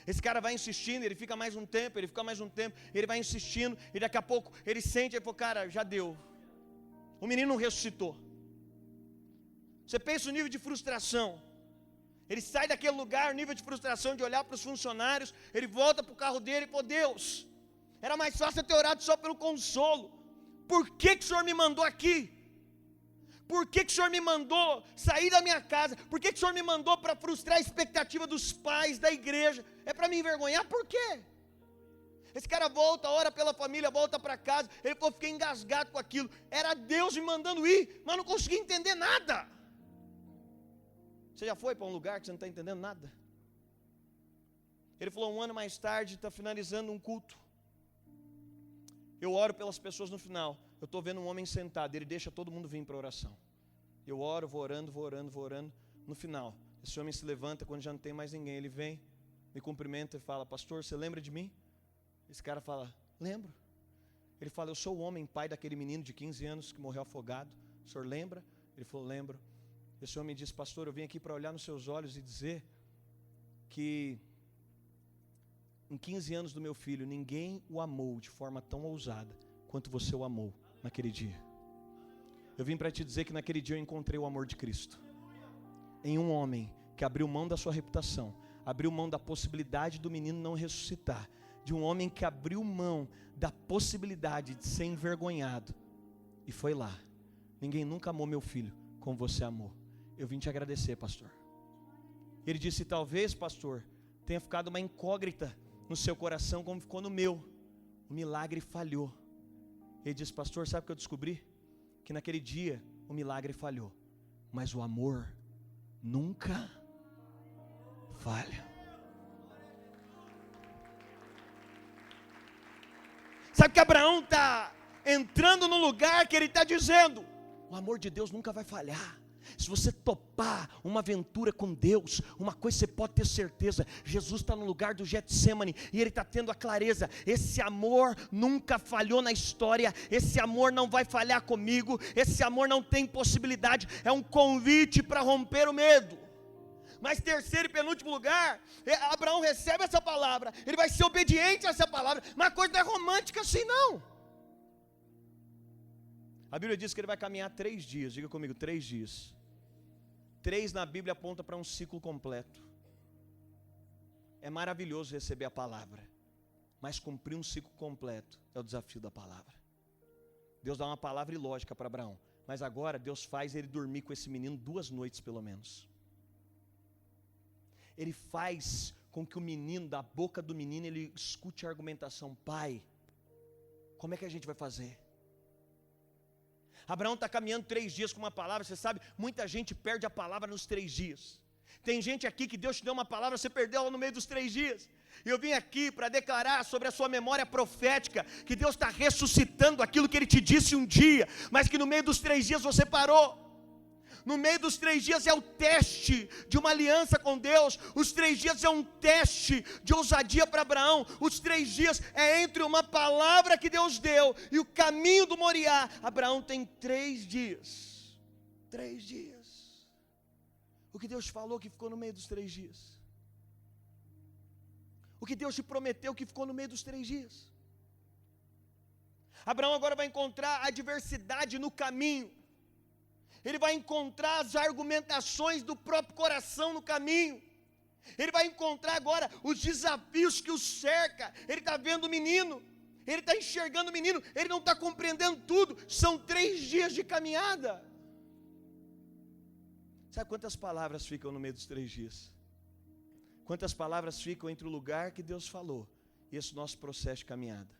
Esse cara vai insistindo, ele fica mais um tempo, ele vai insistindo, e daqui a pouco ele sente, ele falou, cara, já deu. O menino não ressuscitou. Você pensa o nível de frustração. Ele sai daquele lugar, o nível de frustração de olhar para os funcionários, ele volta para o carro dele e falou, Deus, era mais fácil eu ter orado só pelo consolo. Por que o Senhor me mandou aqui? Por que o Senhor me mandou sair da minha casa? Por que o Senhor me mandou para frustrar a expectativa dos pais, da igreja? É para me envergonhar? Por quê? Esse cara volta, ora pela família, volta para casa. Ele falou, fiquei engasgado com aquilo. Era Deus me mandando ir, mas não consegui entender nada. Você já foi para um lugar que você não está entendendo nada? Ele falou, um ano mais tarde, está finalizando um culto. Eu oro pelas pessoas no final. Eu estou vendo um homem sentado, ele deixa todo mundo vir para a oração. Eu oro, vou orando. No final, esse homem se levanta quando já não tem mais ninguém. Ele vem, me cumprimenta e fala, pastor, você lembra de mim? Esse cara fala, lembro. Ele fala, eu sou o homem, pai daquele menino de 15 anos que morreu afogado. O senhor lembra? Ele falou, lembro. Esse homem disse, pastor, eu vim aqui para olhar nos seus olhos e dizer que em 15 anos do meu filho, ninguém o amou de forma tão ousada quanto você o amou naquele dia. Eu vim para te dizer que naquele dia eu encontrei o amor de Cristo. Em um homem que abriu mão da sua reputação, abriu mão da possibilidade do menino não ressuscitar, de um homem que abriu mão da possibilidade de ser envergonhado, e foi lá. Ninguém nunca amou meu filho como você amou. Eu vim te agradecer, pastor. Ele disse, talvez, pastor, tenha ficado uma incógnita no seu coração como ficou no meu. O milagre falhou. Ele disse, pastor, sabe o que eu descobri? Que naquele dia o milagre falhou, mas o amor nunca falha. Sabe que Abraão está entrando no lugar que ele está dizendo, o amor de Deus nunca vai falhar. Se você topar uma aventura com Deus, uma coisa você pode ter certeza, Jesus está no lugar do Getsemane, e ele está tendo a clareza, esse amor nunca falhou na história, esse amor não vai falhar comigo, esse amor não tem possibilidade, é um convite para romper o medo. Mas terceiro e penúltimo lugar, Abraão recebe essa palavra, ele vai ser obediente a essa palavra, mas a coisa não é romântica assim não. A Bíblia diz que ele vai caminhar 3 dias, diga comigo, 3 dias. 3 na Bíblia aponta para um ciclo completo. É maravilhoso receber a palavra, mas cumprir um ciclo completo é o desafio da palavra. Deus dá uma palavra ilógica para Abraão, mas agora Deus faz ele dormir com esse menino 2 noites pelo menos. Ele faz com que o menino, da boca do menino, ele escute a argumentação, pai, como é que a gente vai fazer? Abraão está caminhando 3 dias com uma palavra. Você sabe, muita gente perde a palavra nos 3 dias. Tem gente aqui que Deus te deu uma palavra, você perdeu ela no meio dos 3 dias. E eu vim aqui para declarar sobre a sua memória profética, que Deus está ressuscitando aquilo que Ele te disse um dia, mas que no meio dos 3 dias você parou. No meio dos 3 dias é o teste de uma aliança com Deus. Os 3 dias é um teste de ousadia para Abraão. Os 3 dias é entre uma palavra que Deus deu e o caminho do Moriá. Abraão tem 3 dias. 3 dias. O que Deus falou que ficou no meio dos 3 dias? O que Deus te prometeu que ficou no meio dos 3 dias? Abraão agora vai encontrar adversidade no caminho. Ele vai encontrar as argumentações do próprio coração no caminho. Ele vai encontrar agora os desafios que o cerca. Ele está vendo o menino, ele está enxergando o menino, ele não está compreendendo tudo. São 3 dias de caminhada. Sabe quantas palavras ficam no meio dos 3 dias? Quantas palavras ficam entre o lugar que Deus falou e esse nosso processo de caminhada?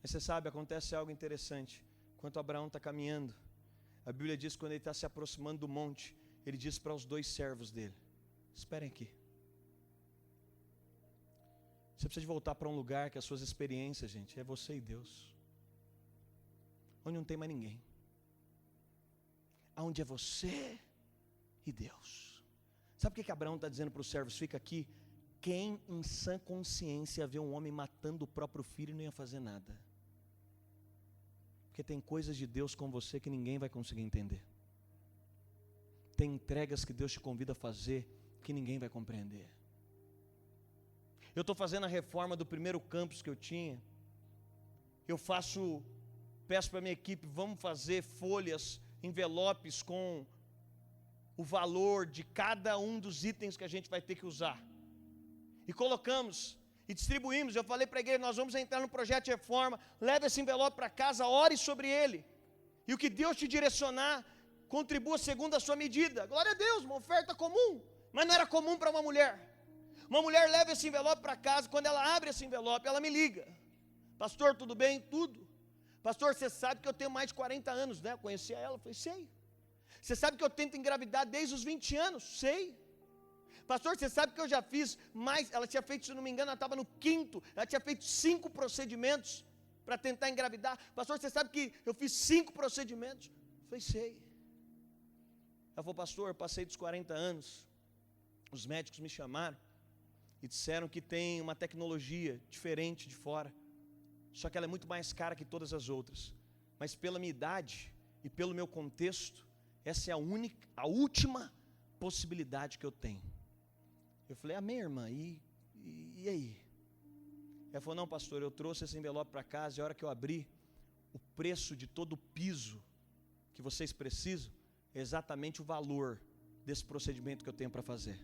Mas você sabe, acontece algo interessante. Enquanto Abraão está caminhando, a Bíblia diz que quando ele está se aproximando do monte, ele diz para os 2 servos dele: esperem aqui. Você precisa de voltar para um lugar que as suas experiências, gente, é você e Deus. Onde não tem mais ninguém. Aonde é você e Deus. Sabe o que Abraão está dizendo para os servos? Fica aqui. Quem em sã consciência vê um homem matando o próprio filho não ia fazer nada. Porque tem coisas de Deus com você que ninguém vai conseguir entender. Tem entregas que Deus te convida a fazer que ninguém vai compreender. Eu estou fazendo a reforma do primeiro campus que eu tinha. Peço para a minha equipe, vamos fazer folhas, envelopes com o valor de cada um dos itens que a gente vai ter que usar. E colocamos e distribuímos. Eu falei para a igreja, nós vamos entrar no projeto de reforma, leve esse envelope para casa, ore sobre ele. E o que Deus te direcionar, contribua segundo a sua medida. Glória a Deus, uma oferta comum, mas não era comum para uma mulher. Uma mulher leva esse envelope para casa, quando ela abre esse envelope, ela me liga: pastor, tudo bem? Tudo. Pastor, você sabe que eu tenho mais de 40 anos, né? Eu conhecia ela, falei, sei. Você sabe que eu tento engravidar desde os 20 anos? Sei. Pastor, você sabe que eu já fiz mais, ela tinha feito, se não me engano, ela estava no 5º, ela tinha feito 5 procedimentos para tentar engravidar. Pastor, você sabe que eu fiz 5 procedimentos? Eu falei, sei. Ela falou, pastor, eu passei dos 40 anos, os médicos me chamaram e disseram que tem uma tecnologia diferente de fora, só que ela é muito mais cara que todas as outras, mas pela minha idade e pelo meu contexto, essa é a última possibilidade que eu tenho. Eu falei, amém, irmã, e aí? Ela falou, não, pastor, eu trouxe esse envelope para casa, e a hora que eu abri, o preço de todo o piso que vocês precisam, é exatamente o valor desse procedimento que eu tenho para fazer.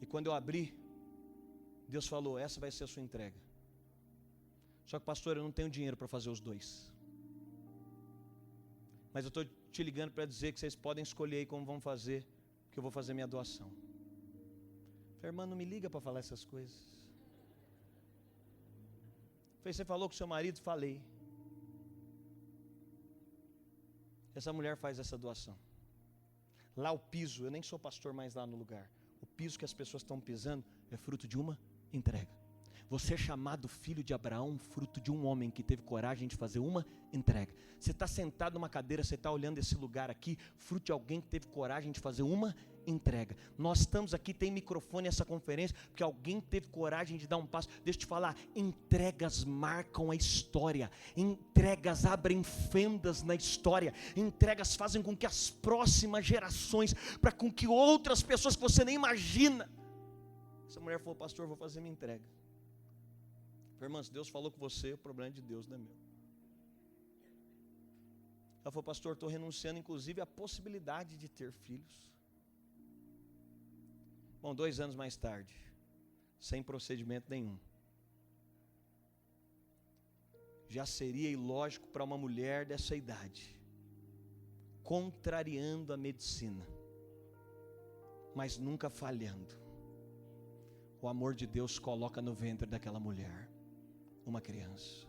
E quando eu abri, Deus falou, essa vai ser a sua entrega. Só que, pastor, eu não tenho dinheiro para fazer os 2. Mas eu estou te ligando para dizer que vocês podem escolher aí como vão fazer, porque eu vou fazer minha doação. Falei, irmã, não me liga para falar essas coisas. Falei, você falou com seu marido? Falei. Essa mulher faz essa doação. Lá o piso, eu nem sou pastor mais lá no lugar. O piso que as pessoas estão pisando é fruto de uma entrega. Você é chamado filho de Abraão, fruto de um homem que teve coragem de fazer uma entrega. Você está sentado numa cadeira, você está olhando esse lugar aqui, fruto de alguém que teve coragem de fazer uma entrega. Nós estamos aqui, tem microfone essa conferência, porque alguém teve coragem de dar um passo. Deixa eu te falar, entregas marcam a história, entregas abrem fendas na história, entregas fazem com que as próximas gerações, para com que outras pessoas que você nem imagina. Essa mulher falou, pastor, vou fazer minha entrega. Irmã, se Deus falou com você, o problema é de Deus, não é meu. Ela falou, pastor, estou renunciando inclusive à possibilidade de ter filhos. Bom, 2 anos mais tarde, sem procedimento nenhum. Já seria ilógico para uma mulher dessa idade, contrariando a medicina, mas nunca falhando. o amor de Deus coloca no ventre daquela mulher uma criança.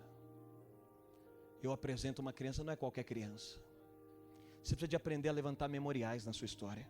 Eu apresento uma criança, não é qualquer criança. Você precisa de aprender a levantar memoriais na sua história.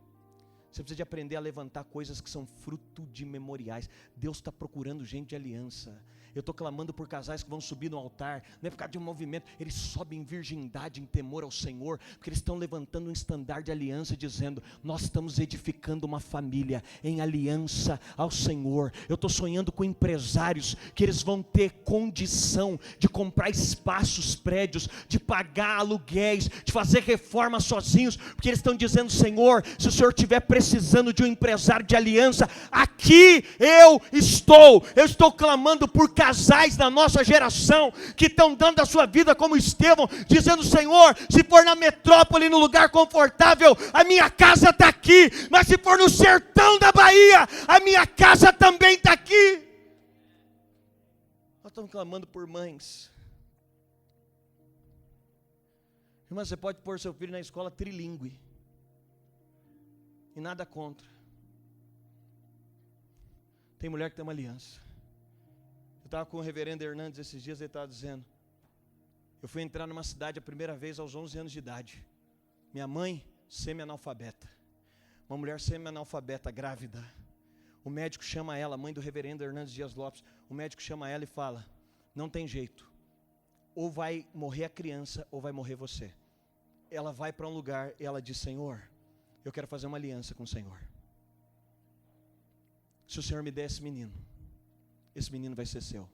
Você precisa de aprender a levantar coisas que são fruto de memoriais. Deus está procurando gente de aliança. Eu estou clamando por casais que vão subir no altar, não é por causa de um movimento, eles sobem em virgindade, em temor ao Senhor, porque eles estão levantando um estandarte de aliança, dizendo: nós estamos edificando uma família em aliança ao Senhor. Eu estou sonhando com empresários, que eles vão ter condição de comprar espaços, prédios, de pagar aluguéis, de fazer reformas sozinhos, porque eles estão dizendo: Senhor, se o Senhor estiver precisando de um empresário de aliança, aqui eu estou clamando por casais da nossa geração, que estão dando a sua vida como Estevão, dizendo: Senhor, se for na metrópole, no lugar confortável, a minha casa está aqui, mas se for no sertão da Bahia, a minha casa também está aqui. Nós estamos clamando por mães. Irmã, você pode pôr seu filho na escola trilingüe, e nada contra. Tem mulher que tem uma aliança. Eu estava com o reverendo Hernandes esses dias, ele estava dizendo: eu fui entrar numa cidade a primeira vez aos 11 anos de idade. Minha mãe, semi-analfabeta. Uma mulher semi-analfabeta, grávida. O médico chama ela, mãe do reverendo Hernandes Dias Lopes, o médico chama ela e fala: não tem jeito, ou vai morrer a criança, ou vai morrer você. Ela vai para um lugar e ela diz: Senhor, eu quero fazer uma aliança com o Senhor. Se o Senhor me der esse menino vai ser seu.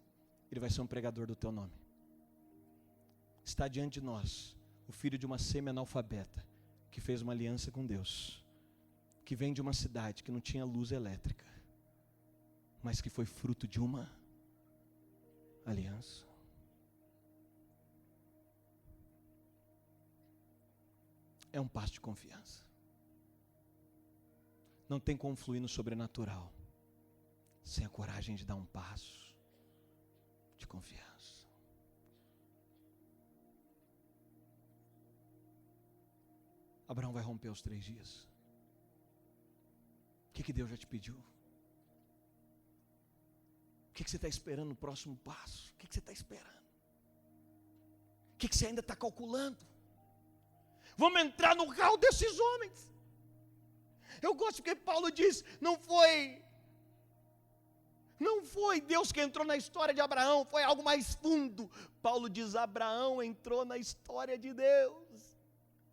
Ele vai ser um pregador do teu nome. Está diante de nós o filho de uma semi-analfabeta, que fez uma aliança com Deus, que vem de uma cidade que não tinha luz elétrica, mas que foi fruto de uma aliança. É um passo de confiança. Não tem como fluir no sobrenatural sem a coragem de dar um passo de confiança. Abraão vai romper os 3 dias. O que Deus já te pediu? O que você está esperando no próximo passo? O que você está esperando? O que você ainda está calculando? Vamos entrar no carro desses homens. Eu gosto porque Paulo diz: não foi Deus que entrou na história de Abraão, foi algo mais fundo. Paulo diz: Abraão entrou na história de Deus.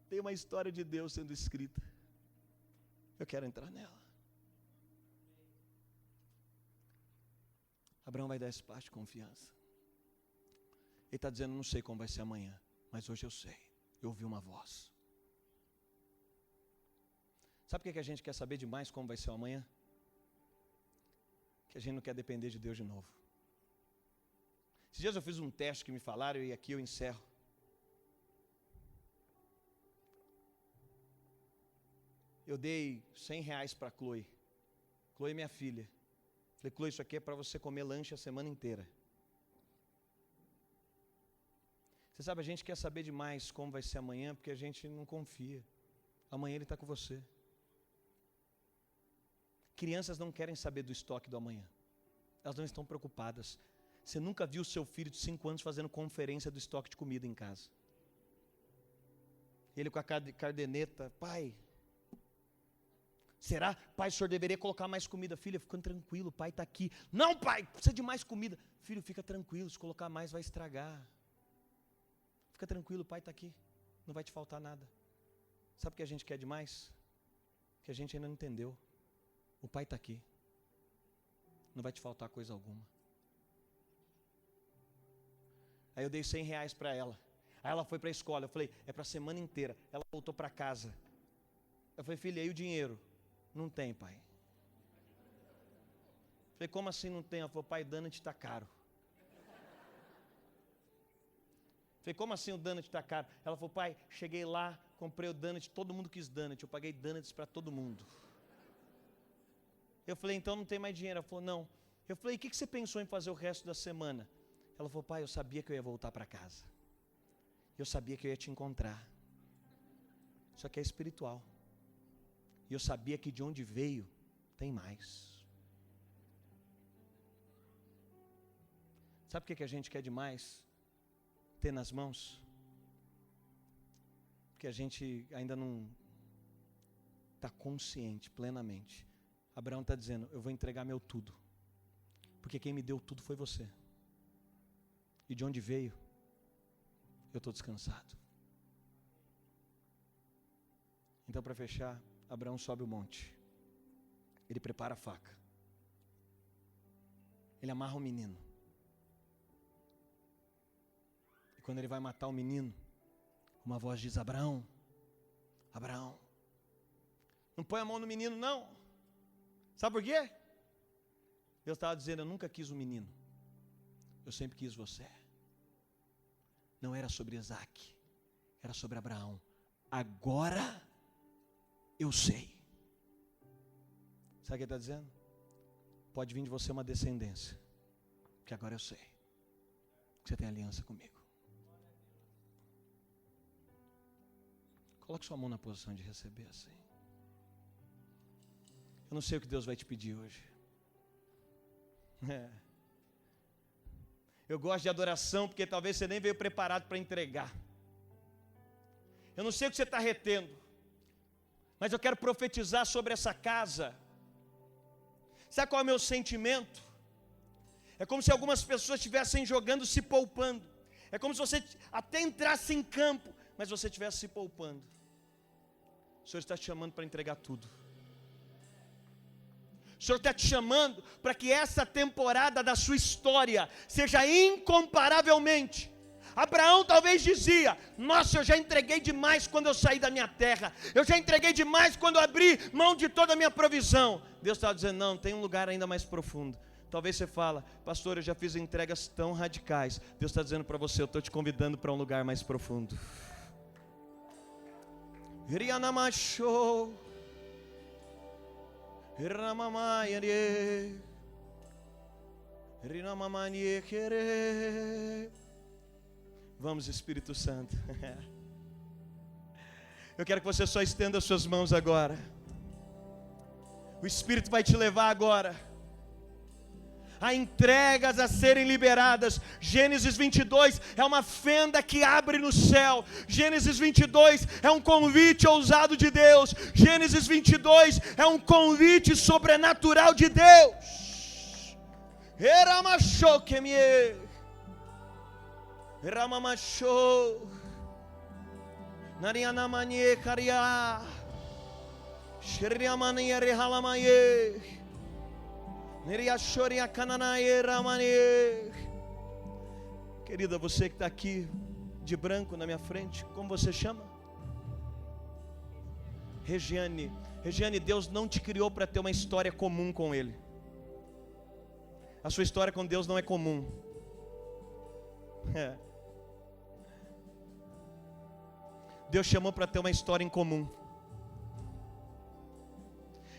Tem uma história de Deus sendo escrita. Eu quero entrar nela. Abraão vai dar esse passo de confiança. Ele está dizendo: não sei como vai ser amanhã, mas hoje eu sei. Eu ouvi uma voz. Sabe por que a gente quer saber demais como vai ser o amanhã? Que a gente não quer depender de Deus de novo. Esses dias eu fiz um teste que me falaram, e aqui eu encerro. Eu dei R$100 para a Chloe. Chloe é minha filha. Falei: Chloe, isso aqui é para você comer lanche a semana inteira. Você sabe, a gente quer saber demais como vai ser amanhã, porque a gente não confia. Amanhã Ele está com você. Crianças não querem saber do estoque do amanhã. Elas não estão preocupadas. Você nunca viu o seu filho de 5 anos fazendo conferência do estoque de comida em casa? Ele com a caderneta: pai, será? Pai, o senhor deveria colocar mais comida. Filha, fica tranquilo, o pai está aqui. Não, pai, precisa de mais comida. Filho, fica tranquilo, se colocar mais vai estragar. Fica tranquilo, o pai está aqui, não vai te faltar nada. Sabe o que a gente quer demais? Que a gente ainda não entendeu. O pai está aqui, não vai te faltar coisa alguma. Aí eu dei R$100 para ela. Aí ela foi para a escola. Eu falei: é para a semana inteira. Ela voltou para casa. Eu falei: filha, e o dinheiro? Não tem, pai. Eu falei: como assim não tem? Ela falou: pai, donut está caro. Eu falei: como assim o donut está caro? Ela falou: pai, cheguei lá, comprei o donut, todo mundo quis donut. Eu paguei donuts para todo mundo. Eu falei: então não tem mais dinheiro. Ela falou: não. Eu falei: o que você pensou em fazer o resto da semana? Ela falou: pai, eu sabia que eu ia voltar para casa. Eu sabia que eu ia te encontrar. Isso aqui é espiritual. E eu sabia que de onde veio, tem mais. Sabe o que a gente quer demais ter nas mãos? Porque a gente ainda não está consciente plenamente. Abraão está dizendo, eu vou entregar meu tudo. Porque quem me deu tudo foi você. E de onde veio, eu estou descansado. Então, para fechar, Abraão sobe o monte. Ele prepara a faca. Ele amarra o menino. E quando ele vai matar o menino, uma voz diz, Abraão, Abraão, não põe a mão no menino não. Sabe por quê? Deus estava dizendo, eu nunca quis o menino. Eu sempre quis você. Não era sobre Isaac, era sobre Abraão. Agora eu sei. Sabe o que ele está dizendo? Pode vir de você uma descendência, que agora eu sei que você tem aliança comigo. Coloque sua mão na posição de receber assim. Eu não sei o que Deus vai te pedir hoje. Eu gosto de adoração porque talvez você nem veio preparado para entregar. Eu não sei o que você está retendo, mas eu quero profetizar sobre essa casa. Sabe qual é o meu sentimento? É como se algumas pessoas estivessem jogando, se poupando. É como se você até entrasse em campo, mas você estivesse se poupando. O Senhor está te chamando para entregar tudo. O Senhor está te chamando para que essa temporada da sua história seja incomparavelmente. Abraão talvez dizia, nossa, eu já entreguei demais quando eu saí da minha terra. Eu já entreguei demais quando eu abri mão de toda a minha provisão. Deus está dizendo, não, tem um lugar ainda mais profundo. Talvez você fala, pastor, eu já fiz entregas tão radicais. Deus está dizendo para você, eu estou te convidando para um lugar mais profundo. Vamos, Espírito Santo. Eu quero que você só estenda as suas mãos agora. O Espírito vai te levar agora a entregas a serem liberadas. Gênesis 22 é uma fenda que abre no céu. Gênesis 22 é um convite ousado de Deus. Gênesis 22 é um convite sobrenatural de Deus. Eramachou que me Ramamachou Narianamanie Karia Shriamania Rehalamaye Neriashoria Kananaye Ramanie. Querida, você que está aqui de branco na minha frente, como você chama? Regiane. Regiane, Deus não te criou para ter uma história comum com Ele. A sua história com Deus não é comum. Deus chamou para ter uma história em comum.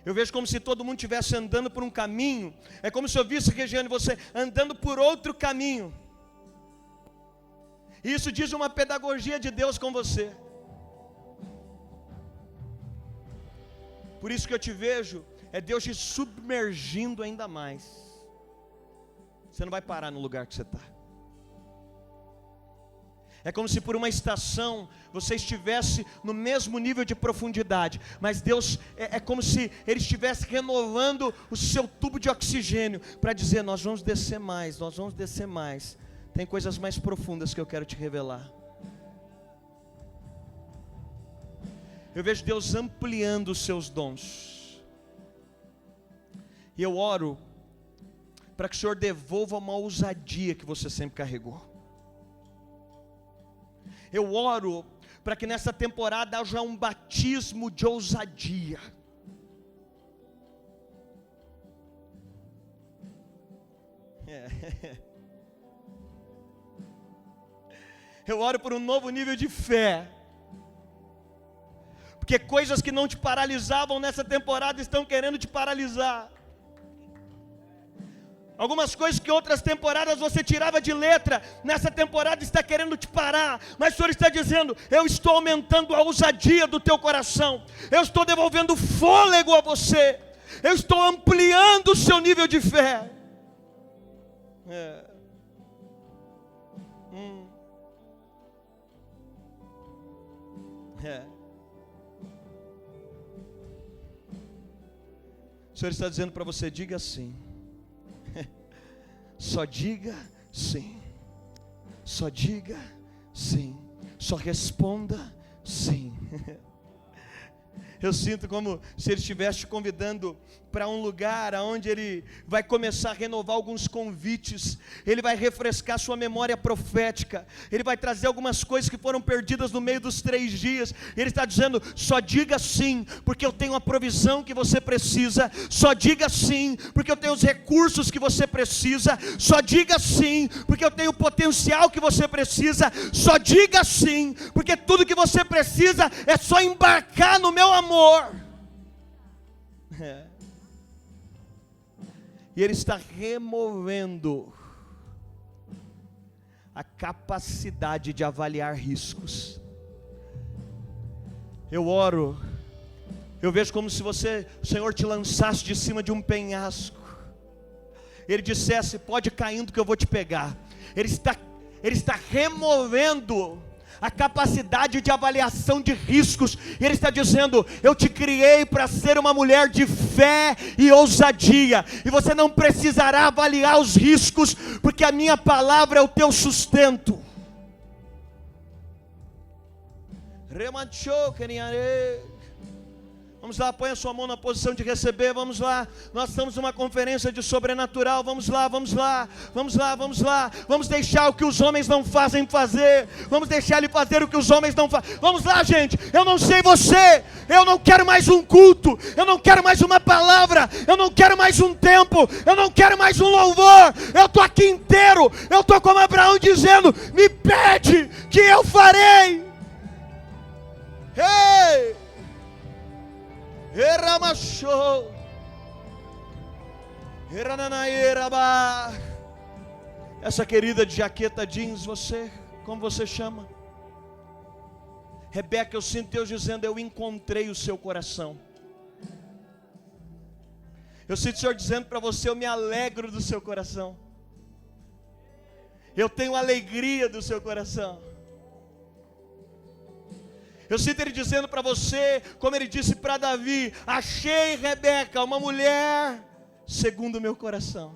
Eu vejo como se todo mundo estivesse andando por um caminho. É como se eu visse, Regiane, você andando por outro caminho. E isso diz uma pedagogia de Deus com você. Por isso que eu te vejo, é Deus te submergindo ainda mais. Você não vai parar no lugar que você está. É como se por uma estação você estivesse no mesmo nível de profundidade, mas Deus é como se Ele estivesse renovando o seu tubo de oxigênio para dizer, nós vamos descer mais, nós vamos descer mais. Tem coisas mais profundas que eu quero te revelar. Eu vejo Deus ampliando os seus dons. E eu oro para que o Senhor devolva uma ousadia que você sempre carregou. Eu oro para que nessa temporada haja um batismo de ousadia. Eu oro por um novo nível de fé. Porque coisas que não te paralisavam nessa temporada estão querendo te paralisar. Algumas coisas que outras temporadas você tirava de letra, nessa temporada está querendo te parar. Mas o Senhor está dizendo, eu estou aumentando a ousadia do teu coração. Eu estou devolvendo fôlego a você. Eu estou ampliando o seu nível de fé. O Senhor está dizendo para você: diga sim. Só diga sim. Só diga sim. Só responda sim. Eu sinto como se Ele estivesse te convidando para um lugar onde Ele vai começar a renovar alguns convites. Ele vai refrescar sua memória profética. Ele vai trazer algumas coisas que foram perdidas no meio dos 3 dias. Ele está dizendo: só diga sim, porque eu tenho a provisão que você precisa. Só diga sim, porque eu tenho os recursos que você precisa. Só diga sim, porque eu tenho o potencial que você precisa. Só diga sim, porque tudo que você precisa é só embarcar no meu amor. E Ele está removendo a capacidade de avaliar riscos. Eu oro, eu vejo como se o Senhor te lançasse de cima de um penhasco. Ele dissesse: pode ir caindo que eu vou te pegar. Ele está removendo a capacidade de avaliação de riscos. E Ele está dizendo: eu te criei para ser uma mulher de fé e ousadia, e você não precisará avaliar os riscos, porque a minha palavra é o teu sustento. Vamos lá, põe a sua mão na posição de receber. Vamos lá, nós estamos numa conferência de sobrenatural. Vamos lá, vamos lá, vamos lá, vamos lá. Vamos deixar o que os homens não fazem fazer. Vamos deixar Ele fazer o que os homens não fazem. Vamos lá, gente. Eu não sei você, eu não quero mais um culto, eu não quero mais uma palavra, eu não quero mais um tempo, eu não quero mais um louvor. Eu estou aqui inteiro, eu estou como Abraão dizendo: me pede que eu farei. Ei! Essa querida de jaqueta jeans, como você chama? Rebeca, eu sinto Deus dizendo: eu encontrei o seu coração. Eu sinto o Senhor dizendo para você: eu me alegro do seu coração. Eu tenho alegria do seu coração. Eu sinto Ele dizendo para você, como Ele disse para Davi: achei, Rebeca, uma mulher segundo o meu coração.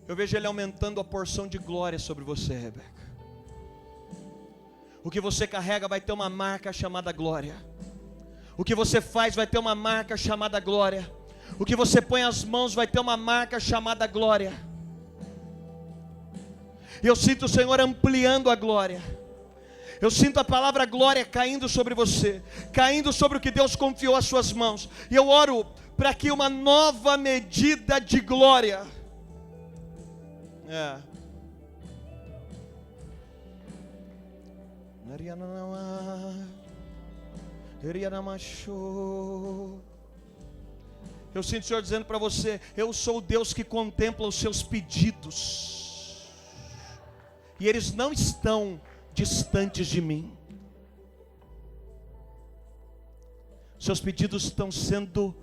Eu vejo Ele aumentando a porção de glória sobre você, Rebeca. O que você carrega vai ter uma marca chamada glória. O que você faz vai ter uma marca chamada glória. O que você põe as mãos vai ter uma marca chamada glória. E eu sinto o Senhor ampliando a glória. Eu sinto a palavra glória caindo sobre você, caindo sobre o que Deus confiou às suas mãos. E eu oro para que uma nova medida de glória. Eu sinto o Senhor dizendo para você: eu sou o Deus que contempla os seus pedidos. E eles não estão distantes de mim. Seus pedidos estão sendo,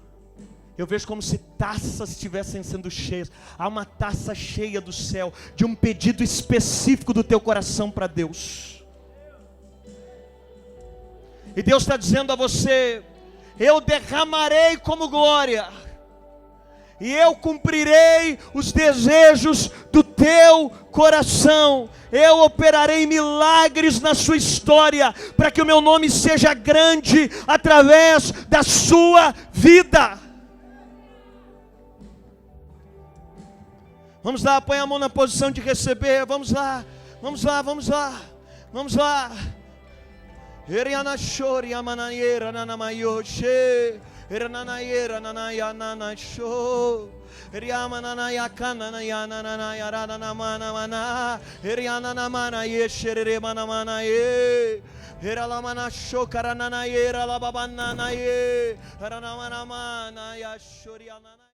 eu vejo como se taças estivessem sendo cheias. Há uma taça cheia do céu, de um pedido específico do teu coração para Deus. E Deus está dizendo a você: eu derramarei como glória, e eu cumprirei os desejos do teu coração. Eu operarei milagres na sua história, para que o meu nome seja grande através da sua vida. Vamos lá, põe a mão na posição de receber. Vamos lá, vamos lá, vamos lá, vamos lá. Erananaira nanaya nanasho Eriamananaya kananaya nanaya ranamana mana Eriananamana yeshere manamana ye Eralamana shokaranana ye Ralababanana ye Ranamana mana yashoriana.